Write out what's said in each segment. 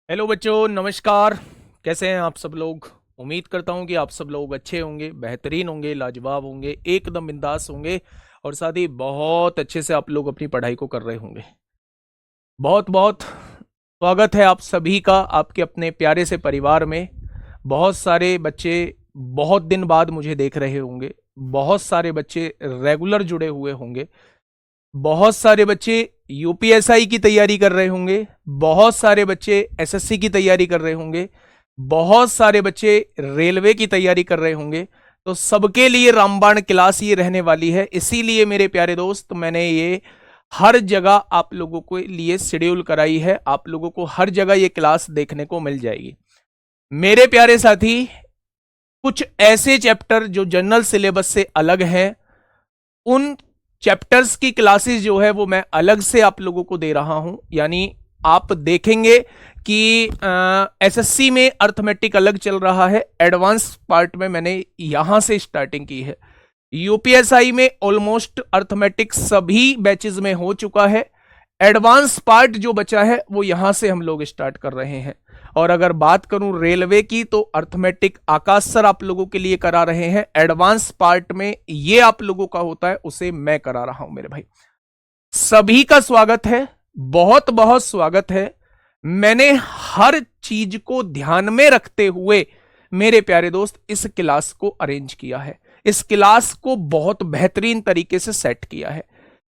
Hello बच्चों, नमस्कार। कैसे हैं आप सब लोग। उम्मीद करता हूं कि आप सब लोग अच्छे होंगे, बेहतरीन होंगे, लाजवाब होंगे, एकदम बिंदास होंगे और साथ ही बहुत अच्छे से आप लोग अपनी पढ़ाई को कर रहे होंगे। बहुत बहुत स्वागत है आप सभी का आपके अपने प्यारे से परिवार में। बहुत सारे बच्चे बहुत दिन बाद मुझे देख रहे होंगे, बहुत सारे बच्चे रेगुलर जुड़े हुए होंगे, बहुत सारे बच्चे यूपीएसआई की तैयारी कर रहे होंगे, बहुत सारे बच्चे एसएससी की तैयारी कर रहे होंगे, बहुत सारे बच्चे रेलवे की तैयारी कर रहे होंगे। तो सबके लिए रामबाण क्लास ये रहने वाली है। इसीलिए मेरे प्यारे दोस्त, मैंने ये हर जगह आप लोगों के लिए शेड्यूल कराई है। आप लोगों को हर जगह ये क्लास देखने को मिल जाएगी। मेरे प्यारे साथी, कुछ ऐसे चैप्टर जो जनरल सिलेबस से अलग हैं, उन चैप्टर्स की क्लासेस जो है वो मैं अलग से आप लोगों को दे रहा हूं। यानी आप देखेंगे कि एसएससी में अर्थमेटिक अलग चल रहा है, एडवांस पार्ट में मैंने यहां से स्टार्टिंग की है। यूपीएसआई में ऑलमोस्ट अर्थमेटिक सभी बैचेस में हो चुका है। एडवांस पार्ट जो बचा है वो यहां से हम लोग स्टार्ट कर रहे हैं। और अगर बात करूं रेलवे की, तो अर्थमेटिक आकाश सर आप लोगों के लिए करा रहे हैं। एडवांस पार्ट में ये आप लोगों का होता है, उसे मैं करा रहा हूं मेरे भाई। सभी का स्वागत है, बहुत बहुत स्वागत है। मैंने हर चीज को ध्यान में रखते हुए मेरे प्यारे दोस्त इस क्लास को अरेंज किया है। इस क्लास को बहुत बेहतरीन तरीके से सेट किया है।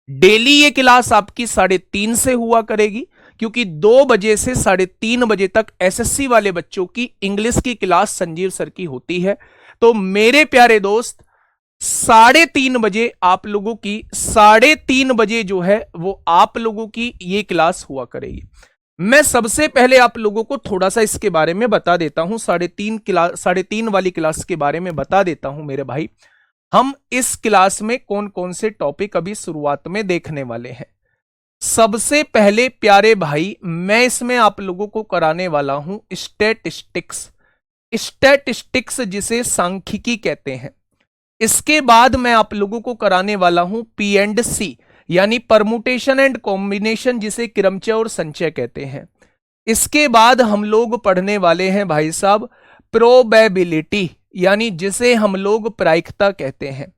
डेली ये क्लास आपकी 3:30 से हुआ करेगी, क्योंकि 2 बजे से 3:30 बजे तक एसएससी वाले बच्चों की इंग्लिश की क्लास संजीव सर की होती है। तो मेरे प्यारे दोस्त, 3:30 बजे आप लोगों की 3:30 बजे जो है वो आप लोगों की ये क्लास हुआ करेगी। मैं सबसे पहले आप लोगों को थोड़ा सा इसके बारे में बता देता हूं। 3:30 वाली क्लास के बारे में बता देता हूं मेरे भाई। हम इस क्लास में कौन कौन से टॉपिक अभी शुरुआत में देखने वाले हैं। सबसे पहले प्यारे भाई, मैं इसमें आप लोगों को कराने वाला हूं स्टैटिस्टिक्स। स्टैटिस्टिक्स जिसे सांख्यिकी कहते हैं। इसके बाद मैं आप लोगों को कराने वाला हूं पी एंड सी, यानी परमुटेशन एंड कॉम्बिनेशन, जिसे क्रमचय और संचय कहते हैं। इसके बाद हम लोग पढ़ने वाले हैं भाई साहब प्रोबेबिलिटी, यानी जिसे हम लोग प्रायिकता कहते हैं।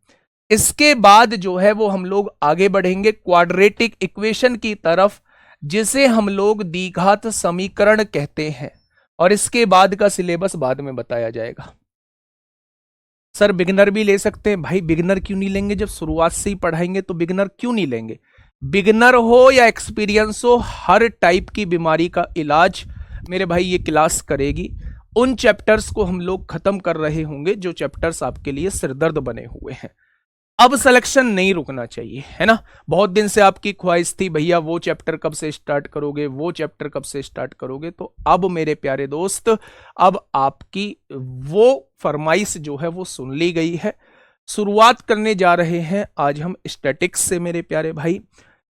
इसके बाद जो है वो हम लोग आगे बढ़ेंगे क्वाड्रेटिक इक्वेशन की तरफ, जिसे हम लोग द्विघात समीकरण कहते हैं। और इसके बाद का सिलेबस बाद में बताया जाएगा। सर बिगिनर भी ले सकते हैं भाई, बिगिनर क्यों नहीं लेंगे? जब शुरुआत से ही पढ़ाएंगे तो बिगिनर क्यों नहीं लेंगे? बिगिनर हो या एक्सपीरियंस हो, हर टाइप की बीमारी का इलाज मेरे भाई ये क्लास करेगी। उन चैप्टर्स को हम लोग खत्म कर रहे होंगे जो चैप्टर्स आपके लिए सिरदर्द बने हुए हैं। अब सिलेक्शन नहीं रुकना चाहिए, है ना। बहुत दिन से आपकी ख्वाहिश थी भैया वो चैप्टर कब से स्टार्ट करोगे, वो चैप्टर कब से स्टार्ट करोगे। तो अब मेरे प्यारे दोस्त, अब आपकी वो फरमाइश जो है वो सुन ली गई है। शुरुआत करने जा रहे हैं आज हम स्टैटिक्स से मेरे प्यारे भाई।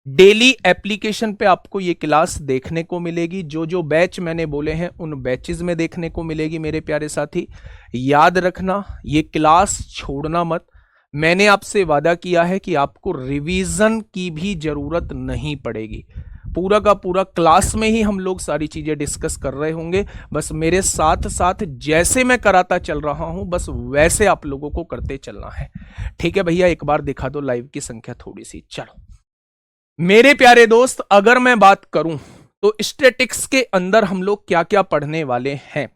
डेली एप्लीकेशन पे आपको ये क्लास देखने को मिलेगी। जो जो बैच मैंने बोले हैं उन बैचेस में देखने को मिलेगी मेरे प्यारे साथी। याद रखना, ये क्लास छोड़ना मत। मैंने आपसे वादा किया है कि आपको रिवीजन की भी जरूरत नहीं पड़ेगी। पूरा का पूरा क्लास में ही हम लोग सारी चीजें डिस्कस कर रहे होंगे। बस मेरे साथ साथ जैसे मैं कराता चल रहा हूं, बस वैसे आप लोगों को करते चलना है। ठीक है भैया, एक बार दिखा दो लाइव की संख्या थोड़ी सी। चलो मेरे प्यारे दोस्त, अगर मैं बात करूं तो स्टैटिक्स के अंदर हम लोग क्या क्या पढ़ने वाले हैं,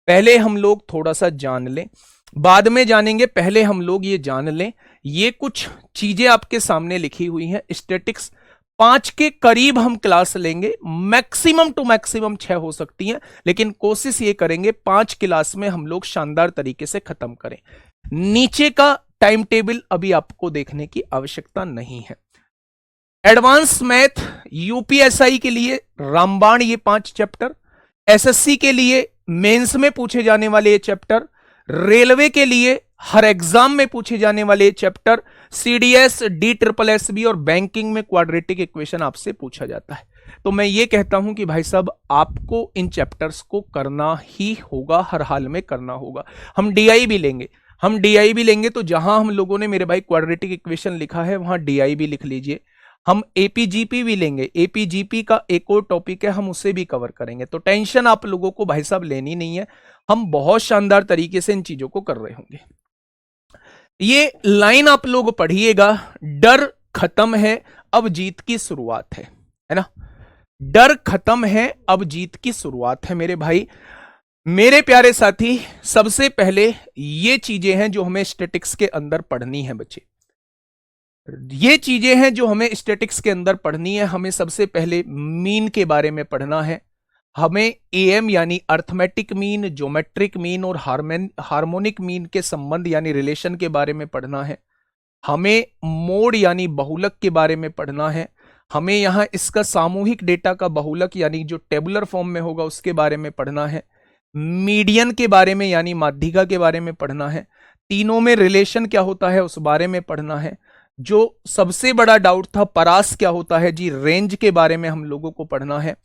पहले हम लोग थोड़ा सा जान लें, बाद में जानेंगे। पहले हम लोग ये जान लें, ये कुछ चीजें आपके सामने लिखी हुई हैं। स्टैटिक्स 5 के करीब हम क्लास लेंगे, मैक्सिमम टू मैक्सिमम 6 हो सकती हैं, लेकिन कोशिश ये करेंगे 5 क्लास में हम लोग शानदार तरीके से खत्म करें। नीचे का टाइम टेबल अभी आपको देखने की आवश्यकता नहीं है। एडवांस मैथ यूपीएसआई के लिए रामबाण ये 5 चैप्टर, एसएससी के लिए मेंस में पूछे जाने वाले ये चैप्टर, रेलवे के लिए हर एग्जाम में पूछे जाने वाले चैप्टर, सीडीएस, DSSB और बैंकिंग में क्वाड्रेटिक इक्वेशन आपसे पूछा जाता है। तो मैं ये कहता हूं कि भाई साहब आपको इन चैप्टर्स को करना ही होगा, हर हाल में करना होगा। हम डीआई भी लेंगे, तो जहां हम लोगों ने मेरे भाई क्वाड्रेटिक इक्वेशन लिखा है वहां डीआई भी लिख लीजिए। हम एपीजीपी भी लेंगे, एपीजीपी का एक और टॉपिक है, हम उसे भी कवर करेंगे। तो टेंशन आप लोगों को भाई साहब लेनी नहीं है, हम बहुत शानदार तरीके से इन चीजों को कर रहे होंगे। ये लाइन आप लोग पढ़िएगा, डर खत्म है अब जीत की शुरुआत है ना। डर खत्म है अब जीत की शुरुआत है मेरे भाई। मेरे प्यारे साथी, सबसे पहले ये चीजें हैं जो हमें स्टैटिक्स के अंदर पढ़नी है बच्चे, ये चीजें हैं जो हमें स्टैटिक्स के अंदर पढ़नी है। हमें सबसे पहले मीन के बारे में पढ़ना है, हमें एएम यानी अर्थमेटिक मीन, ज्योमेट्रिक मीन और हार्मोनिक मीन के संबंध यानी रिलेशन के बारे में पढ़ना है, हमें मोड यानी बहुलक के बारे में पढ़ना है, हमें यहां इसका सामूहिक डेटा का बहुलक यानी जो टेबुलर फॉर्म में होगा उसके बारे में पढ़ना है, मीडियन के बारे में यानी माध्यिका के बारे में पढ़ना है, तीनों में रिलेशन क्या होता है उस बारे में पढ़ना है। जो सबसे बड़ा डाउट था परास क्या होता है जी, रेंज के बारे में हम लोगों को पढ़ना है,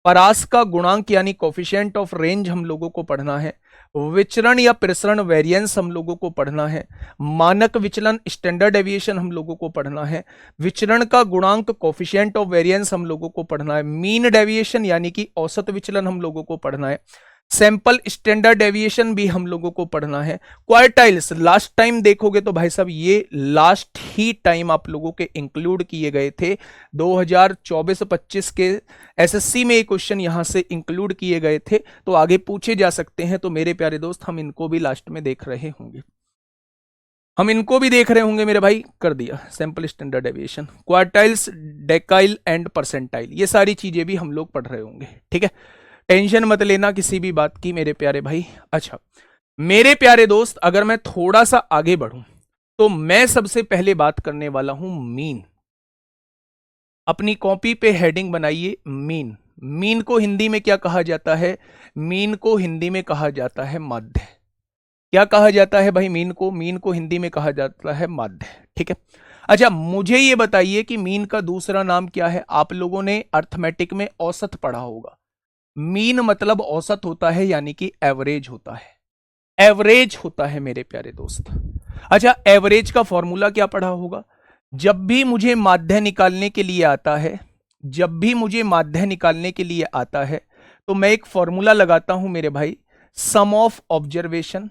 परास का गुणांक यानी कोफिशिएंट ऑफ रेंज हम लोगों को पढ़ना है, विचरण या प्रसरण वेरिएंस हम लोगों को पढ़ना है, मानक विचलन स्टैंडर्ड डेविएशन हम लोगों को पढ़ना है, विचरण का गुणांक कोफिशिएंट ऑफ वेरिएंस हम लोगों को पढ़ना है, मीन डेविएशन यानी कि औसत विचलन हम लोगों को पढ़ना है, सैंपल स्टैंडर्ड डेविएशन भी हम लोगों को पढ़ना है, क्वार्टाइल्स लास्ट टाइम देखोगे तो भाई साहब ये लास्ट ही टाइम आप लोगों के इंक्लूड किए गए थे 2024-25 के एसएससी में ये क्वेश्चन यहां से इंक्लूड किए गए थे, तो आगे पूछे जा सकते हैं। तो मेरे प्यारे दोस्त हम इनको भी लास्ट में देख रहे होंगे, हम इनको भी देख रहे होंगे मेरे भाई। कर दिया sample standard deviation, quartiles, डेकाइल and percentile, ये सारी चीजें भी हम लोग पढ़ रहे होंगे, ठीक है। टेंशन मत लेना किसी भी बात की मेरे प्यारे भाई। अच्छा मेरे प्यारे दोस्त, अगर मैं थोड़ा सा आगे बढ़ूं तो मैं सबसे पहले बात करने वाला हूं मीन। अपनी कॉपी पे हेडिंग बनाइए मीन। मीन को हिंदी में क्या कहा जाता है? मीन को हिंदी में कहा जाता है माध्य। क्या कहा जाता है भाई मीन को? मीन को हिंदी में कहा जाता है माध्य, ठीक है। अच्छा मुझे ये बताइए कि मीन का दूसरा नाम क्या है? आप लोगों ने अर्थमेटिक में औसत पढ़ा होगा। मीन मतलब औसत होता है यानी कि एवरेज होता है, एवरेज होता है मेरे प्यारे दोस्त। अच्छा एवरेज का फॉर्मूला क्या पढ़ा होगा? जब भी मुझे माध्य निकालने के लिए आता है, जब भी मुझे माध्य निकालने के लिए आता है तो मैं एक फॉर्मूला लगाता हूं मेरे भाई, some of observation.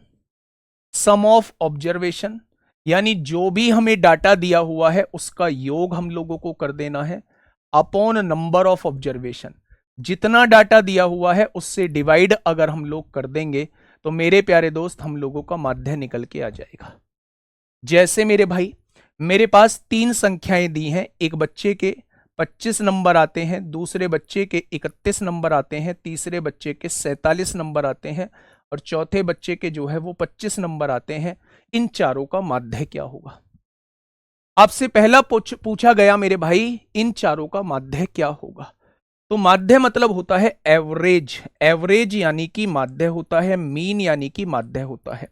Some of observation यानी जो भी हमें डाटा दिया हुआ है उसका योग हम लोगों को कर देना है अपॉन नंबर ऑफ ऑब्जर्वेशन। जितना डाटा दिया हुआ है उससे डिवाइड अगर हम लोग कर देंगे तो मेरे प्यारे दोस्त हम लोगों का माध्य निकल के आ जाएगा। जैसे मेरे भाई मेरे पास 3 संख्याएं दी हैं, एक बच्चे के 25 नंबर आते हैं, दूसरे बच्चे के 31 नंबर आते हैं, तीसरे बच्चे के 47 नंबर आते हैं और चौथे बच्चे के जो है वो 25 नंबर आते हैं। इन चारों का माध्य क्या होगा? आपसे पहला पूछा गया मेरे भाई इन चारों का माध्य क्या होगा? तो माध्य मतलब होता है एवरेज, एवरेज यानी कि माध्य होता है, मीन यानी कि माध्य होता है।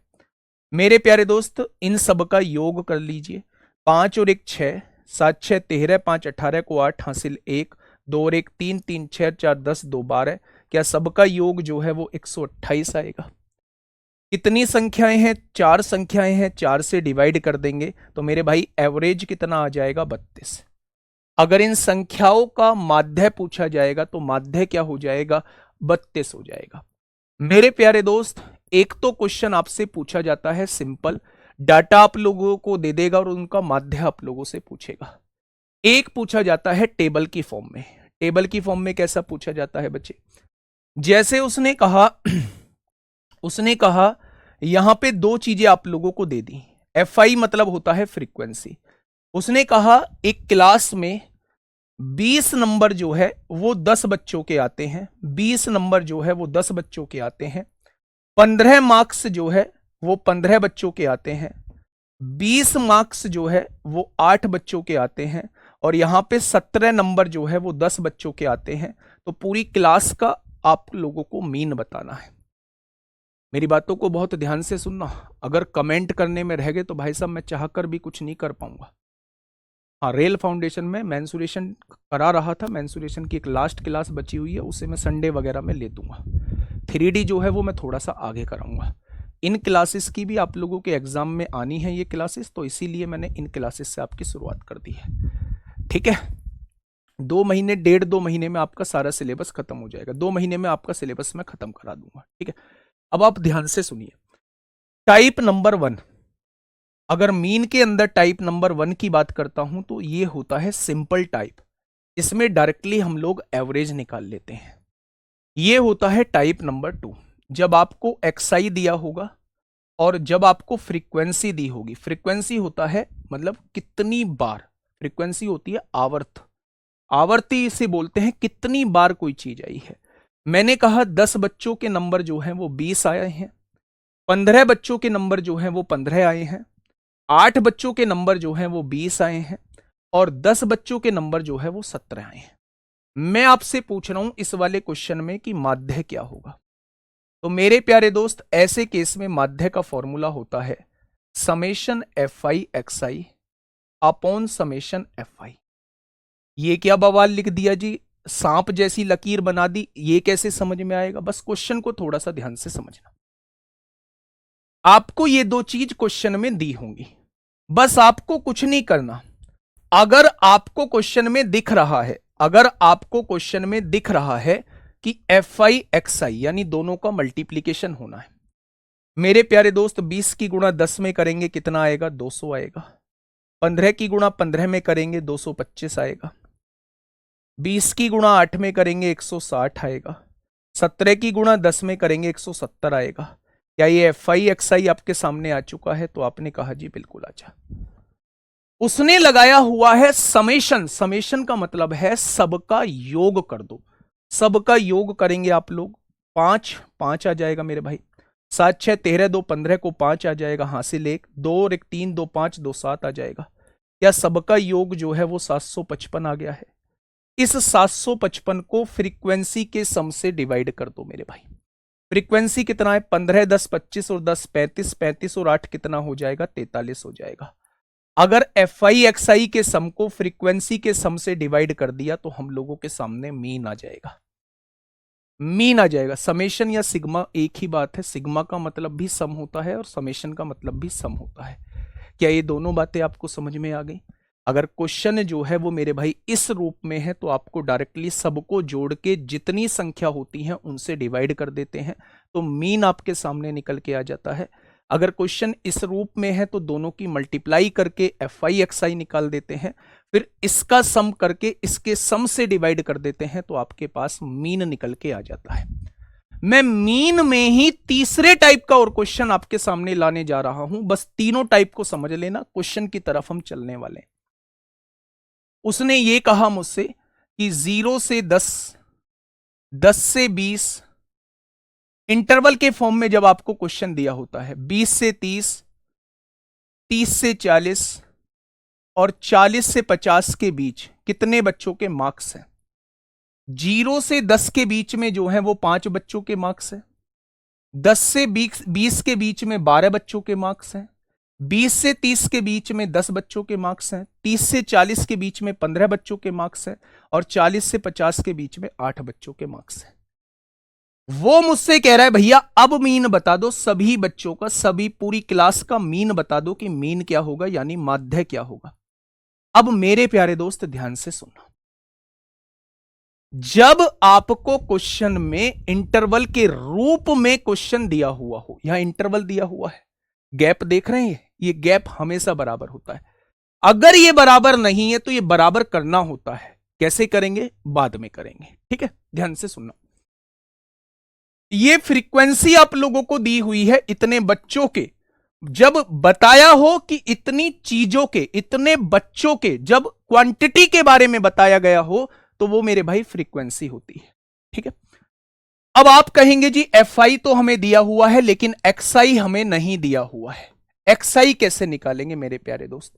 मेरे प्यारे दोस्त इन सब का योग कर लीजिए, 5 और 1 6, 7 6 13, 5 18 को 8 हासिल 1, 2 और 1 3, 3 6 4 10, 2 12। क्या सबका योग जो है वो 128 आएगा? कितनी संख्याएं हैं? 4 संख्याएं हैं, 4 से डिवाइड कर देंगे तो मेरे भाई एवरेज कितना आ जाएगा? 32। अगर इन संख्याओं का माध्य पूछा जाएगा तो माध्य क्या हो जाएगा? 32 हो जाएगा। मेरे प्यारे दोस्त एक तो क्वेश्चन आपसे पूछा जाता है सिंपल, डाटा आप लोगों को दे देगा और उनका माध्य आप लोगों से पूछेगा। एक पूछा जाता है टेबल की फॉर्म में। टेबल की फॉर्म में कैसा पूछा जाता है बच्चे? जैसे उसने कहा यहां पे 2 चीजें आप लोगों को दे दी। FI मतलब होता है फ्रीक्वेंसी। उसने कहा एक क्लास में 20 नंबर जो है वो 10 बच्चों के आते हैं, 20 नंबर जो है वो 10 बच्चों के आते हैं, 15 मार्क्स जो है वो 15 बच्चों के आते हैं, 20 मार्क्स जो है वो 8 बच्चों के आते हैं और यहां पे 17 नंबर जो है वो 10 बच्चों के आते हैं। तो पूरी क्लास का आप लोगों को मीन बताना है। मेरी बातों को बहुत ध्यान से सुनना, अगर कमेंट करने में रह गए तो भाई साहब मैं चाहकर भी कुछ नहीं कर पाऊंगा। हाँ रेल फाउंडेशन में मैंसुरेशन करा रहा था, मैंसुरेशन की एक लास्ट क्लास बची हुई है, उसे मैं संडे वगैरह में ले दूंगा। 3D जो है वो मैं थोड़ा सा आगे कराऊंगा। इन क्लासेस की भी आप लोगों के एग्जाम में आनी है ये क्लासेस, तो इसीलिए मैंने इन क्लासेस से आपकी शुरुआत कर दी है, ठीक है। 2 महीने, 1.5-2 महीने में आपका सारा सिलेबस खत्म हो जाएगा। 2 महीने में आपका सिलेबस मैं खत्म करा दूंगा, ठीक है। अब आप ध्यान से सुनिए। टाइप नंबर 1, अगर मीन के अंदर टाइप नंबर 1 की बात करता हूं तो ये होता है सिंपल टाइप। इसमें डायरेक्टली हम लोग एवरेज निकाल लेते हैं। ये होता है टाइप नंबर 2, जब आपको एक्सआई दिया होगा और जब आपको फ्रीक्वेंसी दी होगी। फ्रीक्वेंसी होता है मतलब कितनी बार, फ्रीक्वेंसी होती है आवर्त, आवर्ती इसे बोलते हैं कितनी बार कोई चीज आई है। मैंने कहा 10 बच्चों के नंबर जो हैं वो 20 आए हैं, 15 बच्चों के नंबर जो हैं वो 15 आए हैं, 8 बच्चों के नंबर जो हैं वो 20 आए हैं और 10 बच्चों के नंबर जो है वो 17 आए हैं। मैं आपसे पूछ रहा हूं इस वाले क्वेश्चन में कि माध्य क्या होगा। तो मेरे प्यारे दोस्त, ऐसे केस में माध्य का फॉर्मूला होता है summation F I X I upon summation F आई। ये क्या बवाल लिख दिया जी, सांप जैसी लकीर बना दी, ये कैसे समझ में आएगा। बस क्वेश्चन को थोड़ा सा ध्यान से समझना। आपको ये दो चीज क्वेश्चन में दी होंगी, बस आपको कुछ नहीं करना। अगर आपको क्वेश्चन में दिख रहा है, अगर आपको क्वेश्चन में दिख रहा है कि एफ आई एक्स आई यानी दोनों का मल्टीप्लीकेशन होना है। मेरे प्यारे दोस्त, 20 की गुणा 10 में करेंगे कितना आएगा, 200 आएगा। 15 की गुणा 15 में करेंगे 225 आएगा। 20 की गुणा 8 में करेंगे 160 आएगा। 17 की गुणा 10 में करेंगे 170 आएगा। क्या ये एफ आई एक्स आई आपके सामने आ चुका है? तो आपने कहा जी बिल्कुल अच्छा। उसने लगाया हुआ है समेशन। समेशन का मतलब है सबका योग कर दो। सबका योग करेंगे आप लोग, 5 5 आ जाएगा मेरे भाई। 7 6 13 2 15 को 5 आ जाएगा, हासिल 1 2 और 1 3 2 5 2 7 आ जाएगा। क्या सबका योग जो है वो 755 आ गया है? इस 755 को फ्रीक्वेंसी के सम से डिवाइड कर दो मेरे भाई। फ्रीक्वेंसी कितना है? 15 10 25 और 10 35, 35 और 8 कितना हो जाएगा? 43 हो जाएगा। अगर एफ आई एक्स आई के सम को फ्रीक्वेंसी के सम से डिवाइड कर दिया तो हम लोगों के सामने मीन आ जाएगा। मीन आ जाएगा। समेशन या सिग्मा एक ही बात है। सिग्मा का मतलब भी सम होता है और समेशन का मतलब भी सम होता है। क्या ये दोनों बातें आपको समझ में आ गई? अगर क्वेश्चन जो है वो मेरे भाई इस रूप में है तो आपको डायरेक्टली सबको जोड़ के जितनी संख्या होती है उनसे डिवाइड कर देते हैं तो मीन आपके सामने निकल के आ जाता है। अगर क्वेश्चन इस रूप में है तो दोनों की मल्टीप्लाई करके एफ आई एक्स आई निकाल देते हैं, फिर इसका सम करके इसके सम से डिवाइड कर देते हैं तो आपके पास मीन निकल के आ जाता है। मैं मीन में ही तीसरे टाइप का और क्वेश्चन आपके सामने लाने जा रहा हूं। बस तीनों टाइप को समझ लेना, क्वेश्चन की तरफ हम चलने वाले। उसने ये कहा मुझसे कि 0 से 10, 10 से 20, इंटरवल के फॉर्म में जब आपको क्वेश्चन दिया होता है 20 से 30, 30 से 40 और 40 से 50 के बीच कितने बच्चों के मार्क्स हैं? 0 से 10 के बीच में जो है वो 5 बच्चों के मार्क्स हैं। 10 से 20 के बीच में 12 बच्चों के मार्क्स हैं। 20 से 30 के बीच में 10 बच्चों के मार्क्स हैं। 30 से 40 के बीच में 15 बच्चों के मार्क्स हैं और 40 से 50 के बीच में 8 बच्चों के मार्क्स हैं। वो मुझसे कह रहा है भैया अब मीन बता दो सभी बच्चों का, सभी पूरी क्लास का मीन बता दो कि मीन क्या होगा यानी माध्य क्या होगा। अब मेरे प्यारे दोस्त ध्यान से सुनना, जब आपको क्वेश्चन में इंटरवल के रूप में क्वेश्चन दिया हुआ हो, यहां इंटरवल दिया हुआ है, गैप देख रहे हैं, ये गैप हमेशा बराबर होता है। अगर ये बराबर नहीं है तो ये बराबर करना होता है। कैसे करेंगे? बाद में करेंगे, ठीक है। ध्यान से सुनना, ये फ्रीक्वेंसी आप लोगों को दी हुई है इतने बच्चों के। जब बताया हो कि इतनी चीजों के, इतने बच्चों के, जब क्वांटिटी के बारे में बताया गया हो तो वो मेरे भाई फ्रीक्वेंसी होती है, ठीक है। अब आप कहेंगे जी एफ आई तो हमें दिया हुआ है लेकिन एक्स आई हमें नहीं दिया हुआ है। एक्स आई कैसे निकालेंगे मेरे प्यारे दोस्त?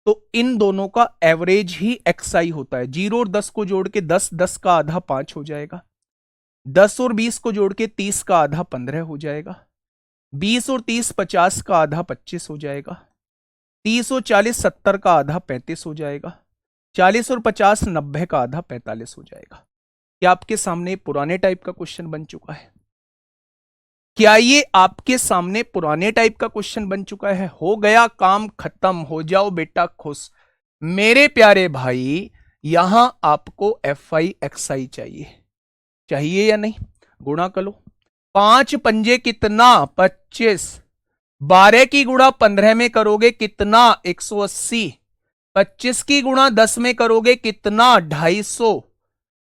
तो इन दोनों का एवरेज ही एक्स आई होता है। 0 और 10 को जोड़ के 10, 10 का आधा 5 हो जाएगा। 10 और 20 को जोड़ के 30 का आधा 15 हो जाएगा। 20 और 30 50 का आधा 25 हो जाएगा। 30 और 40 70 का आधा 35 हो जाएगा। 40 और 50 90 का आधा 45 हो जाएगा। क्या आपके सामने पुराने टाइप का क्वेश्चन बन चुका है? क्या ये आपके सामने पुराने टाइप का क्वेश्चन बन चुका है? हो गया काम खत्म, हो जाओ बेटा खुश। मेरे प्यारे भाई, यहां आपको FI XI चाहिए या नहीं? गुणा कर लो। 5 पंजे कितना? 25। 12 की गुणा 15 में करोगे कितना? 180। 25 की गुणा 10 में करोगे कितना? 250।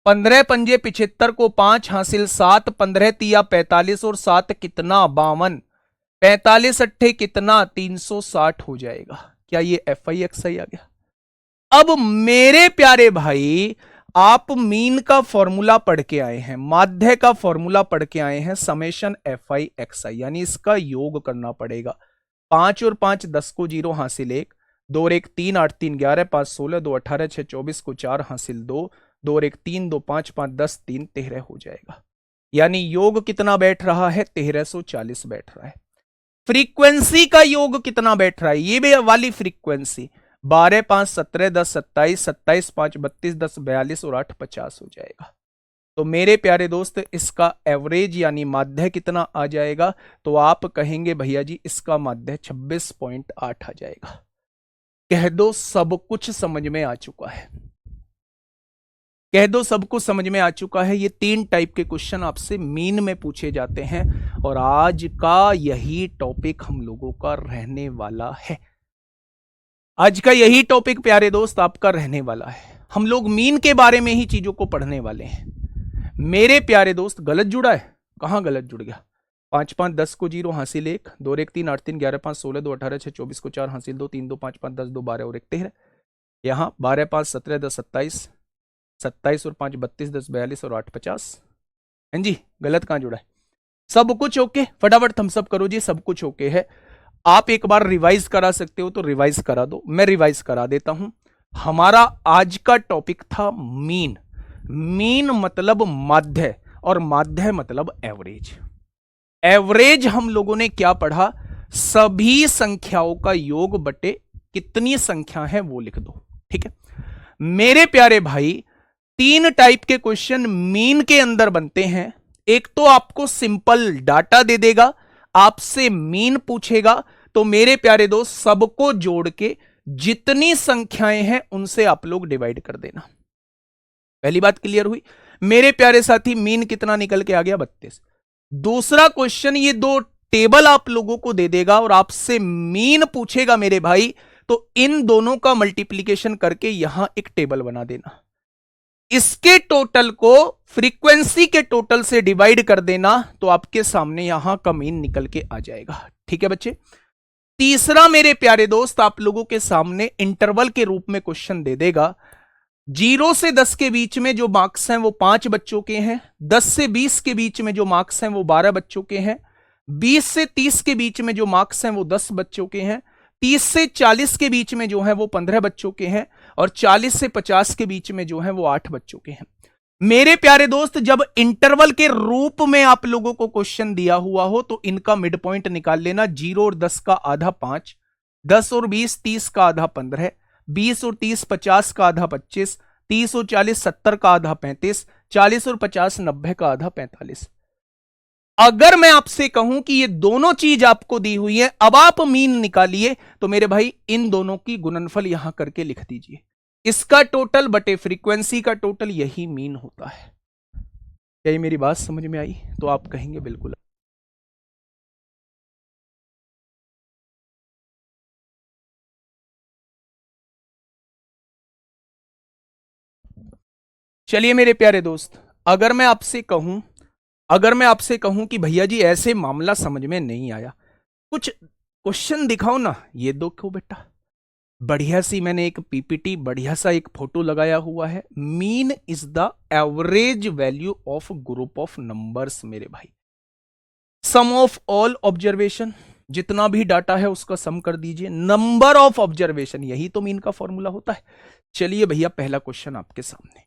15 पंजे 75 को 5 हासिल 7, 15 तिया 45 और 7 कितना? 52। 45 अट्ठे कितना? 360 हो जाएगा। क्या ये FI XI आ गया? अब मेरे प्यारे भाई, आप मीन का फॉर्मूला पढ़ के आए हैं, माध्य का फॉर्मूला पढ़ के आए हैं, समेशन FI XI, यानी इसका योग करना पड़ेगा। 5 और 5 10 को 0 हासिल 1, 2 और 1 3 8 3 11 5 16 2 18 6 24 को 4 हासिल 2, 2 और 1 3 2 5 5 10 3 13 हो जाएगा। यानी योग कितना बैठ रहा है? 1340 बैठ रहा है। फ्रीक्वेंसी का योग कितना बैठ रहा है? ये भी वाली फ्रीक्वेंसी 12 5 17 10 27, 27 5 32 10 42 और 8 50 हो जाएगा। तो मेरे प्यारे दोस्त, इसका एवरेज यानी माध्य कितना आ जाएगा? तो आप कहेंगे भैया जी इसका माध्य 26.8 आ जाएगा। कह दो सब कुछ समझ में आ चुका है। कह दो सब कुछ समझ में आ चुका है। ये 3 टाइप के क्वेश्चन आपसे मीन में पूछे जाते हैं और आज का यही टॉपिक हम लोगों का रहने वाला है। आज का यही टॉपिक प्यारे दोस्त आपका रहने वाला है। हम लोग मीन के बारे में ही चीजों को पढ़ने वाले हैं। मेरे प्यारे दोस्त, गलत जुड़ा है? कहां गलत जुड़ गया? 5 5 10 को 0 हासिल 1, 2 1 3 8 3 11 5 16 2 18 6 24 को 4 हासिल 2, 3 2 5 5 10 2 12 और 1 13। यहां 12 5 17 10 27, 27 और 5 32 10 42 और 8 50। हैं जी? गलत कहां जुड़ा है? सब कुछ ओके? फटाफट थम्स अप करो जी, सब कुछ ओके है। आप एक बार रिवाइज करा सकते हो तो रिवाइज करा दो, मैं रिवाइज करा देता हूं। हमारा आज का टॉपिक था मीन। मीन मतलब माध्य और माध्य मतलब एवरेज। एवरेज हम लोगों ने क्या पढ़ा? सभी संख्याओं का योग बटे कितनी संख्या है वो लिख दो। ठीक है मेरे प्यारे भाई, 3 टाइप के क्वेश्चन मीन के अंदर बनते हैं। एक तो आपको सिंपल डाटा दे देगा, आपसे मीन पूछेगा, तो मेरे प्यारे दोस्त सबको जोड़ के जितनी संख्याएं हैं उनसे आप लोग डिवाइड कर देना। पहली बात क्लियर हुई मेरे प्यारे साथी? मीन कितना निकल के आ गया? 32। दूसरा क्वेश्चन, ये 2 टेबल आप लोगों को दे देगा और आपसे मीन पूछेगा मेरे भाई, तो इन दोनों का मल्टीप्लीकेशन करके यहां एक टेबल बना देना। इसके टोटल को फ्रीक्वेंसी के टोटल से डिवाइड कर देना, तो आपके सामने यहां का मीन निकल के आ जाएगा। ठीक है बच्चे? तीसरा मेरे प्यारे दोस्त, आप लोगों के सामने इंटरवल के रूप में क्वेश्चन दे देगा। 0 से 10 के बीच में जो मार्क्स हैं वो 5 बच्चों के हैं, 10 से 20 के बीच में जो मार्क्स हैं वो 12 बच्चों के हैं, 20 से 30 के बीच में जो मार्क्स हैं वो 10 बच्चों के हैं, 30 से 40 के बीच में जो है वो 15 बच्चों के हैं, और 40 से 50 के बीच में जो है वो 8 बच्चों के हैं। मेरे प्यारे दोस्त, जब इंटरवल के रूप में आप लोगों को क्वेश्चन दिया हुआ हो तो इनका मिड पॉइंट निकाल लेना। 0 और 10 का आधा 5, 10 और 20 30 का आधा 15, 20 और 30 50 का आधा 25, 30 और 40 70 का आधा 35, 40 और 50 90 का आधा 45। अगर मैं आपसे कहूं कि ये दोनों चीज आपको दी हुई है, अब आप मीन निकालिए, तो मेरे भाई इन दोनों की गुणनफल यहां करके लिख दीजिए। इसका टोटल बटे फ्रीक्वेंसी का टोटल, यही मीन होता है। क्या ये मेरी बात समझ में आई? तो आप कहेंगे बिल्कुल। चलिए मेरे प्यारे दोस्त, अगर मैं आपसे कहूं कि भैया जी ऐसे मामला समझ में नहीं आया, कुछ क्वेश्चन दिखाओ ना। ये देखो बेटा, बढ़िया सी मैंने एक पीपीटी, बढ़िया सा एक फोटो लगाया हुआ है। Mean is the average value of group of numbers मेरे भाई। सम ऑफ ऑल ऑब्जर्वेशन, जितना भी डाटा है उसका सम कर दीजिए। नंबर ऑफ ऑब्जर्वेशन, यही तो मीन का फॉर्मूला होता है। चलिए भैया, पहला क्वेश्चन आपके सामने।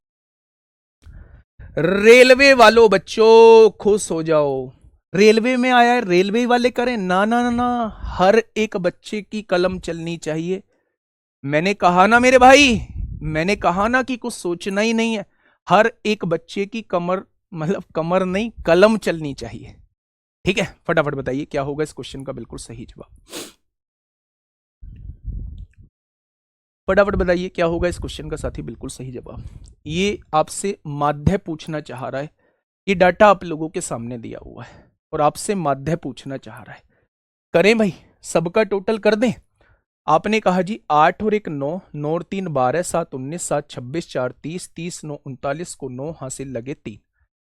रेलवे वालों बच्चों खुश हो जाओ, रेलवे में आया है, रेलवे वाले करें ना ना ना ना, हर एक बच्चे की कलम चलनी चाहिए। मैंने कहा ना मेरे भाई, मैंने कहा ना कि कुछ सोचना ही नहीं है। हर एक बच्चे की कमर, मतलब कमर नहीं, कलम चलनी चाहिए। ठीक है, फटाफट बताइए क्या होगा इस क्वेश्चन का बिल्कुल सही जवाब। फटाफट बताइए क्या होगा इस क्वेश्चन का साथी बिल्कुल सही जवाब। ये आपसे माध्य पूछना चाह रहा है, ये डाटा आप लोगों के सामने दिया हुआ है और आपसे माध्य पूछना चाह रहा है। करें भाई, सबका टोटल कर दें। आपने कहा जी 8 और 1 9, 9 और 3 12, 7 19, 7 26, 4 30, 30 9 39 को 9 हासिल लगे 3,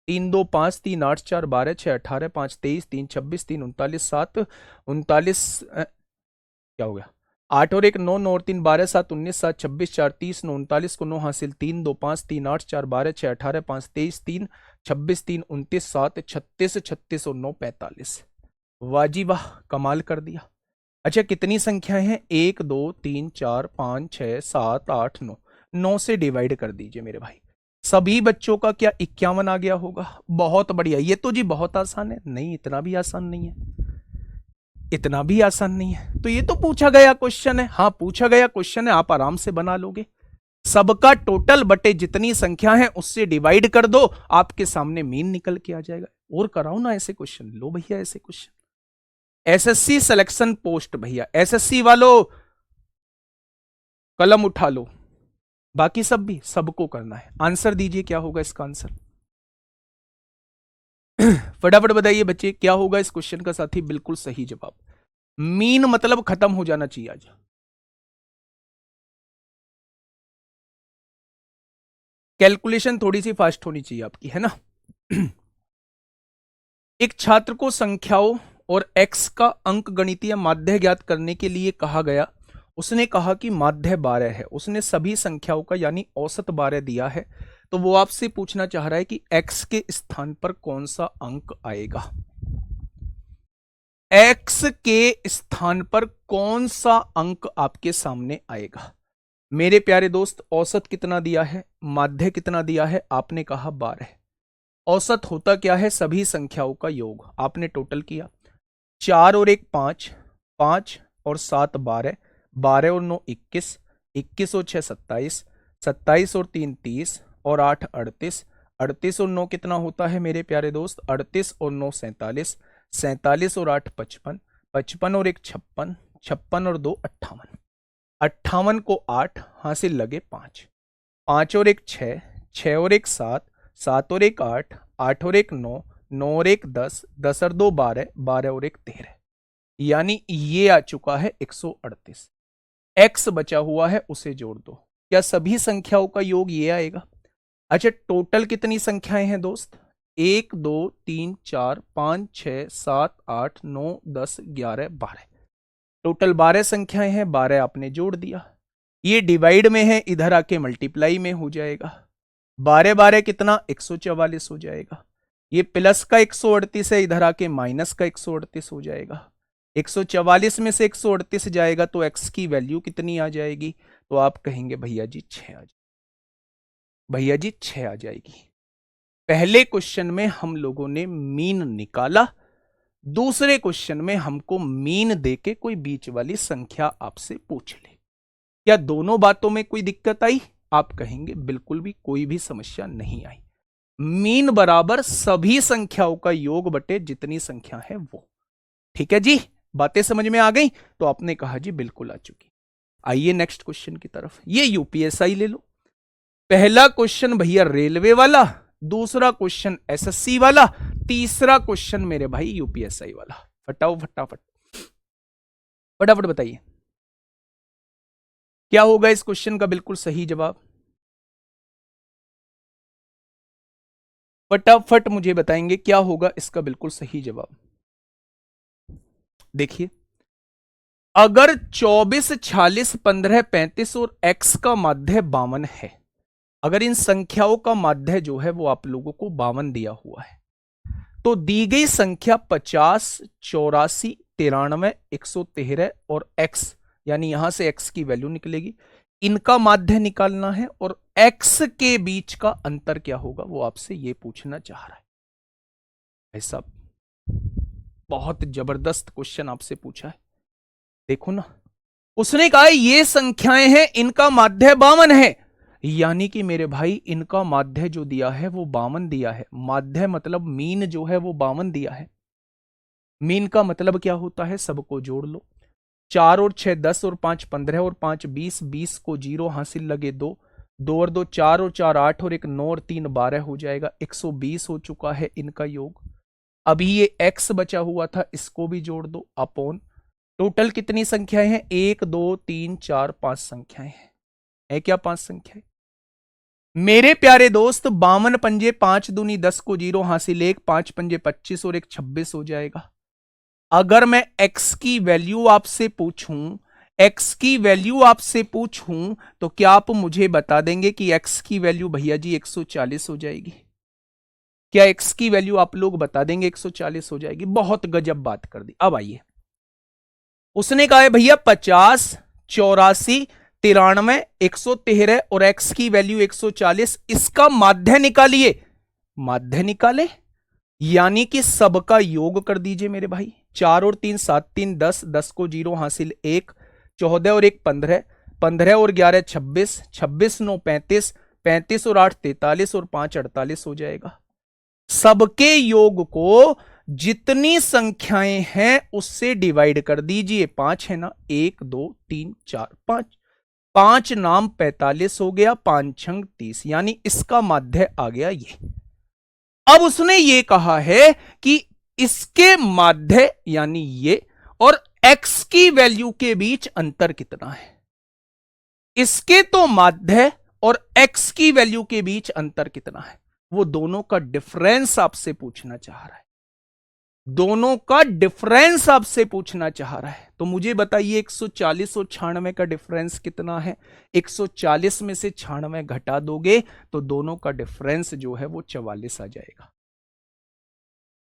3 2 5, 3 8 4 12, 6 18, 5 23, 3 26, 3 39, 7 39 क्या हो गया, 8 और 1 9, 9 और 3 12, 7 19, 7 26, 4 30 9 39 को 9 हासिल 3 2 5, 3 8 4 12, 6 18, 5 23, 3 26, 3 29, 7 36, 36 और 9 45। वाह जी वाह, कमाल कर दिया। अच्छा कितनी संख्याएं हैं, 1 2 3 4 5 6 7 8 9, 9 से डिवाइड कर दीजिए मेरे भाई। सभी बच्चों का क्या 51 आ गया होगा? बहुत बढ़िया। ये तो जी बहुत आसान है। नहीं, इतना भी आसान नहीं है, इतना भी आसान नहीं है। तो ये तो पूछा गया क्वेश्चन है। हाँ पूछा गया क्वेश्चन है, आप आराम से बना लोगे। सबका टोटल बटे जितनी संख्या है उससे डिवाइड कर दो, आपके सामने मीन निकल के आ जाएगा। और कराओ ना ऐसे क्वेश्चन, लो भैया ऐसे क्वेश्चन। एसएससी सिलेक्शन पोस्ट भैया, एसएससी वालों कलम उठा लो। बाकी सब भी सबको करना है। आंसर दीजिए क्या होगा इसका आंसर। फटाफट बताइए बच्चे क्या होगा इस क्वेश्चन का साथी बिल्कुल सही जवाब। मीन मतलब खत्म हो जाना चाहिए आज। कैलकुलेशन थोड़ी सी फास्ट होनी चाहिए आपकी, है ना। एक छात्र को संख्याओं और x का अंक गणितीय माध्य ज्ञात करने के लिए कहा गया। उसने कहा कि माध्य 12 है। उसने सभी संख्याओं का यानी औसत 12 दिया है। तो वो आपसे पूछना चाह रहा है कि x के स्थान पर कौन सा अंक आएगा। x के स्थान पर कौन सा अंक आपके सामने आएगा। मेरे प्यारे दोस्त, औसत कितना दिया है, माध्य कितना दिया है, आपने कहा 12। औसत होता क्या है, सभी संख्याओं का योग। आपने टोटल किया, 4 और 1 5, 5 और 7 12, 12 और 9 21, 21 और 6 27, 27 और 3 30 और 8 38, 38 और 9 कितना होता है मेरे प्यारे दोस्त, 38 और 9 47, 47 और 8 55, 55 और 1 56, 56 और 2 58, 58 को 8 हासिल लगे 5, 5 और 1 6, 6 और 1 7, 7 और 1 8, 8 और 1 9, 9 और 1 10, 10 और 2 12, 12 और 1 13। यानी ये आ चुका है 138। एक्स बचा हुआ है उसे जोड़ दो। क्या सभी संख्याओं का योग ये आएगा। अच्छा टोटल कितनी संख्याएं हैं दोस्त, 1 2 3 4 5 6 7 8 9 10 11 12। टोटल 12 संख्याएं हैं, 12 आपने जोड़ दिया। ये डिवाइड में है, इधर आके मल्टीप्लाई में हो जाएगा। 12 12 कितना, 144 हो जाएगा। ये प्लस का 138 है, इधर आके माइनस का 138 हो जाएगा। 144 में से 138 जाएगा तो x की वैल्यू कितनी आ जाएगी, तो आप कहेंगे भैया जी 6 आ जाएगी। भैया जी 6 आ जाएगी। पहले क्वेश्चन में हम लोगों ने मीन निकाला, दूसरे क्वेश्चन में हमको मीन देके कोई बीच वाली संख्या आपसे पूछ ले। क्या दोनों बातों में कोई दिक्कत आई, आप कहेंगे बिल्कुल भी कोई भी समस्या नहीं आई। मीन बराबर सभी संख्याओं का योग बटे जितनी संख्या है वो। ठीक है जी, बातें समझ में आ गई। तो आपने कहा जी बिल्कुल आ चुकी। आइए नेक्स्ट क्वेश्चन की तरफ। ये यूपीएसआई ले लो। पहला क्वेश्चन भैया रेलवे वाला, दूसरा क्वेश्चन एसएससी वाला, तीसरा क्वेश्चन मेरे भाई यूपीएसआई वाला। फटाओ फटाफट, फटाफट बताइए क्या होगा इस क्वेश्चन का बिल्कुल सही जवाब। फटाफट मुझे बताएंगे क्या होगा इसका बिल्कुल सही जवाब। देखिए, अगर 24 46 15 35 और x का माध्य 52 है, अगर इन संख्याओं का माध्य जो है वो आप लोगों को 52 दिया हुआ है, तो दी गई संख्या 50 84 93 113 और x, यानी यहां से x की वैल्यू निकलेगी, इनका माध्य निकालना है और x के बीच का अंतर क्या होगा वो आपसे ये पूछना चाह रहा है। ऐसा बहुत जबरदस्त क्वेश्चन आपसे पूछा है। देखो ना, उसने कहा ये संख्याएं हैं, इनका माध्य 52 है, यानी कि मेरे भाई इनका माध्य जो दिया है वो 52 दिया है। माध्य मतलब मीन जो है वो 52 दिया है। मीन का मतलब क्या होता है, सबको जोड़ लो। 4 और 6 10 और 5 15 और 5 20, 20 को 0 हासिल लगे 2, 2 और 2 4 और 4 8 और 1 9 और 3 12 हो जाएगा। 120 हो चुका है इनका योग। अभी ये x बचा हुआ था, इसको भी जोड़ दो अपॉन टोटल कितनी संख्याएं हैं? 1 2 3 4 5 संख्याएं हैं। है क्या 5 संख्याएं? मेरे प्यारे दोस्त 52 पंजे 5 दूनी 10 को 0 हासिल 1, 5 पंजे 25 और 1 26 हो जाएगा। अगर मैं x की वैल्यू आपसे पूछूं, x की वैल्यू आपसे पूछूं तो क्या आप मुझे बता देंगे कि x की वैल्यू भैया जी 140 हो जाएगी? क्या x की वैल्यू आप लोग बता देंगे 140 हो जाएगी? बहुत गजब बात कर दी। अब आइए, उसने कहा है भैया 50 84 93 113 और x की वैल्यू 140, इसका माध्य निकालिए। माध्य निकाले यानी कि सबका योग कर दीजिए मेरे भाई। 4 और 3 7 3 10, 10 को 0 हासिल 1, 14 और 1 15, 15 और 11 26, 26 9 35, 35 और 8 43 और 5 48 हो जाएगा। सबके योग को जितनी संख्याएं हैं उससे डिवाइड कर दीजिए। 5 है ना, 1 2 3 4 5, 5 नाम 45 हो गया, 5 छंग 30, यानी इसका माध्य आ गया ये। अब उसने ये कहा है कि इसके माध्य यानी ये और x की वैल्यू के बीच अंतर कितना है। इसके तो माध्य और x की वैल्यू के बीच अंतर कितना है, वो दोनों का डिफरेंस आपसे पूछना चाह रहा है। दोनों का डिफरेंस आपसे पूछना चाह रहा है। तो मुझे बताइए 140 और 96 का डिफरेंस कितना है? 140 में से 96 घटा दोगे तो दोनों का डिफरेंस जो है वो 44 आ जाएगा।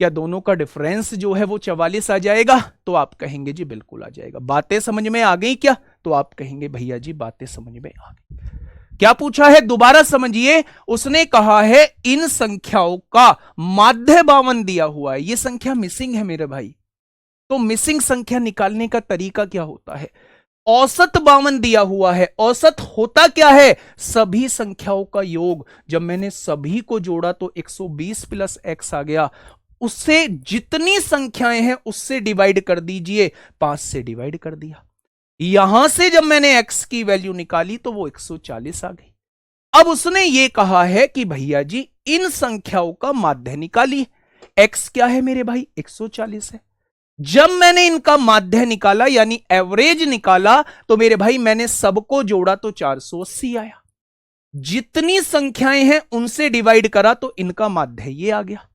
क्या दोनों का डिफरेंस जो है वो 44 आ जाएगा? तो आप कहेंगे जी बिल्कुल आ जाएगा। बातें समझ में आ गई क्या? तो आप कहेंगे भैया जी बातें समझ में आ गई। क्या पूछा है दोबारा समझिए। उसने कहा है इन संख्याओं का माध्य 52 दिया हुआ है, ये संख्या मिसिंग है मेरे भाई। तो मिसिंग संख्या निकालने का तरीका क्या होता है? औसत 52 दिया हुआ है। औसत होता क्या है? सभी संख्याओं का योग। जब मैंने सभी को जोड़ा तो 120 प्लस x आ गया। उससे जितनी संख्याएं हैं उससे डिवाइड कर दीजिए। 5 से डिवाइड कर दिया। यहां से जब मैंने x की वैल्यू निकाली तो वो 140 आ गई। अब उसने ये कहा है कि भैया जी इन संख्याओं का माध्य निकालिए। x क्या है मेरे भाई? 140 है। जब मैंने इनका माध्य निकाला यानी एवरेज निकाला तो मेरे भाई मैंने सबको जोड़ा तो 480 आया। जितनी संख्याएं हैं उनसे डिवाइड करा तो इनका माध्य ये आ गया।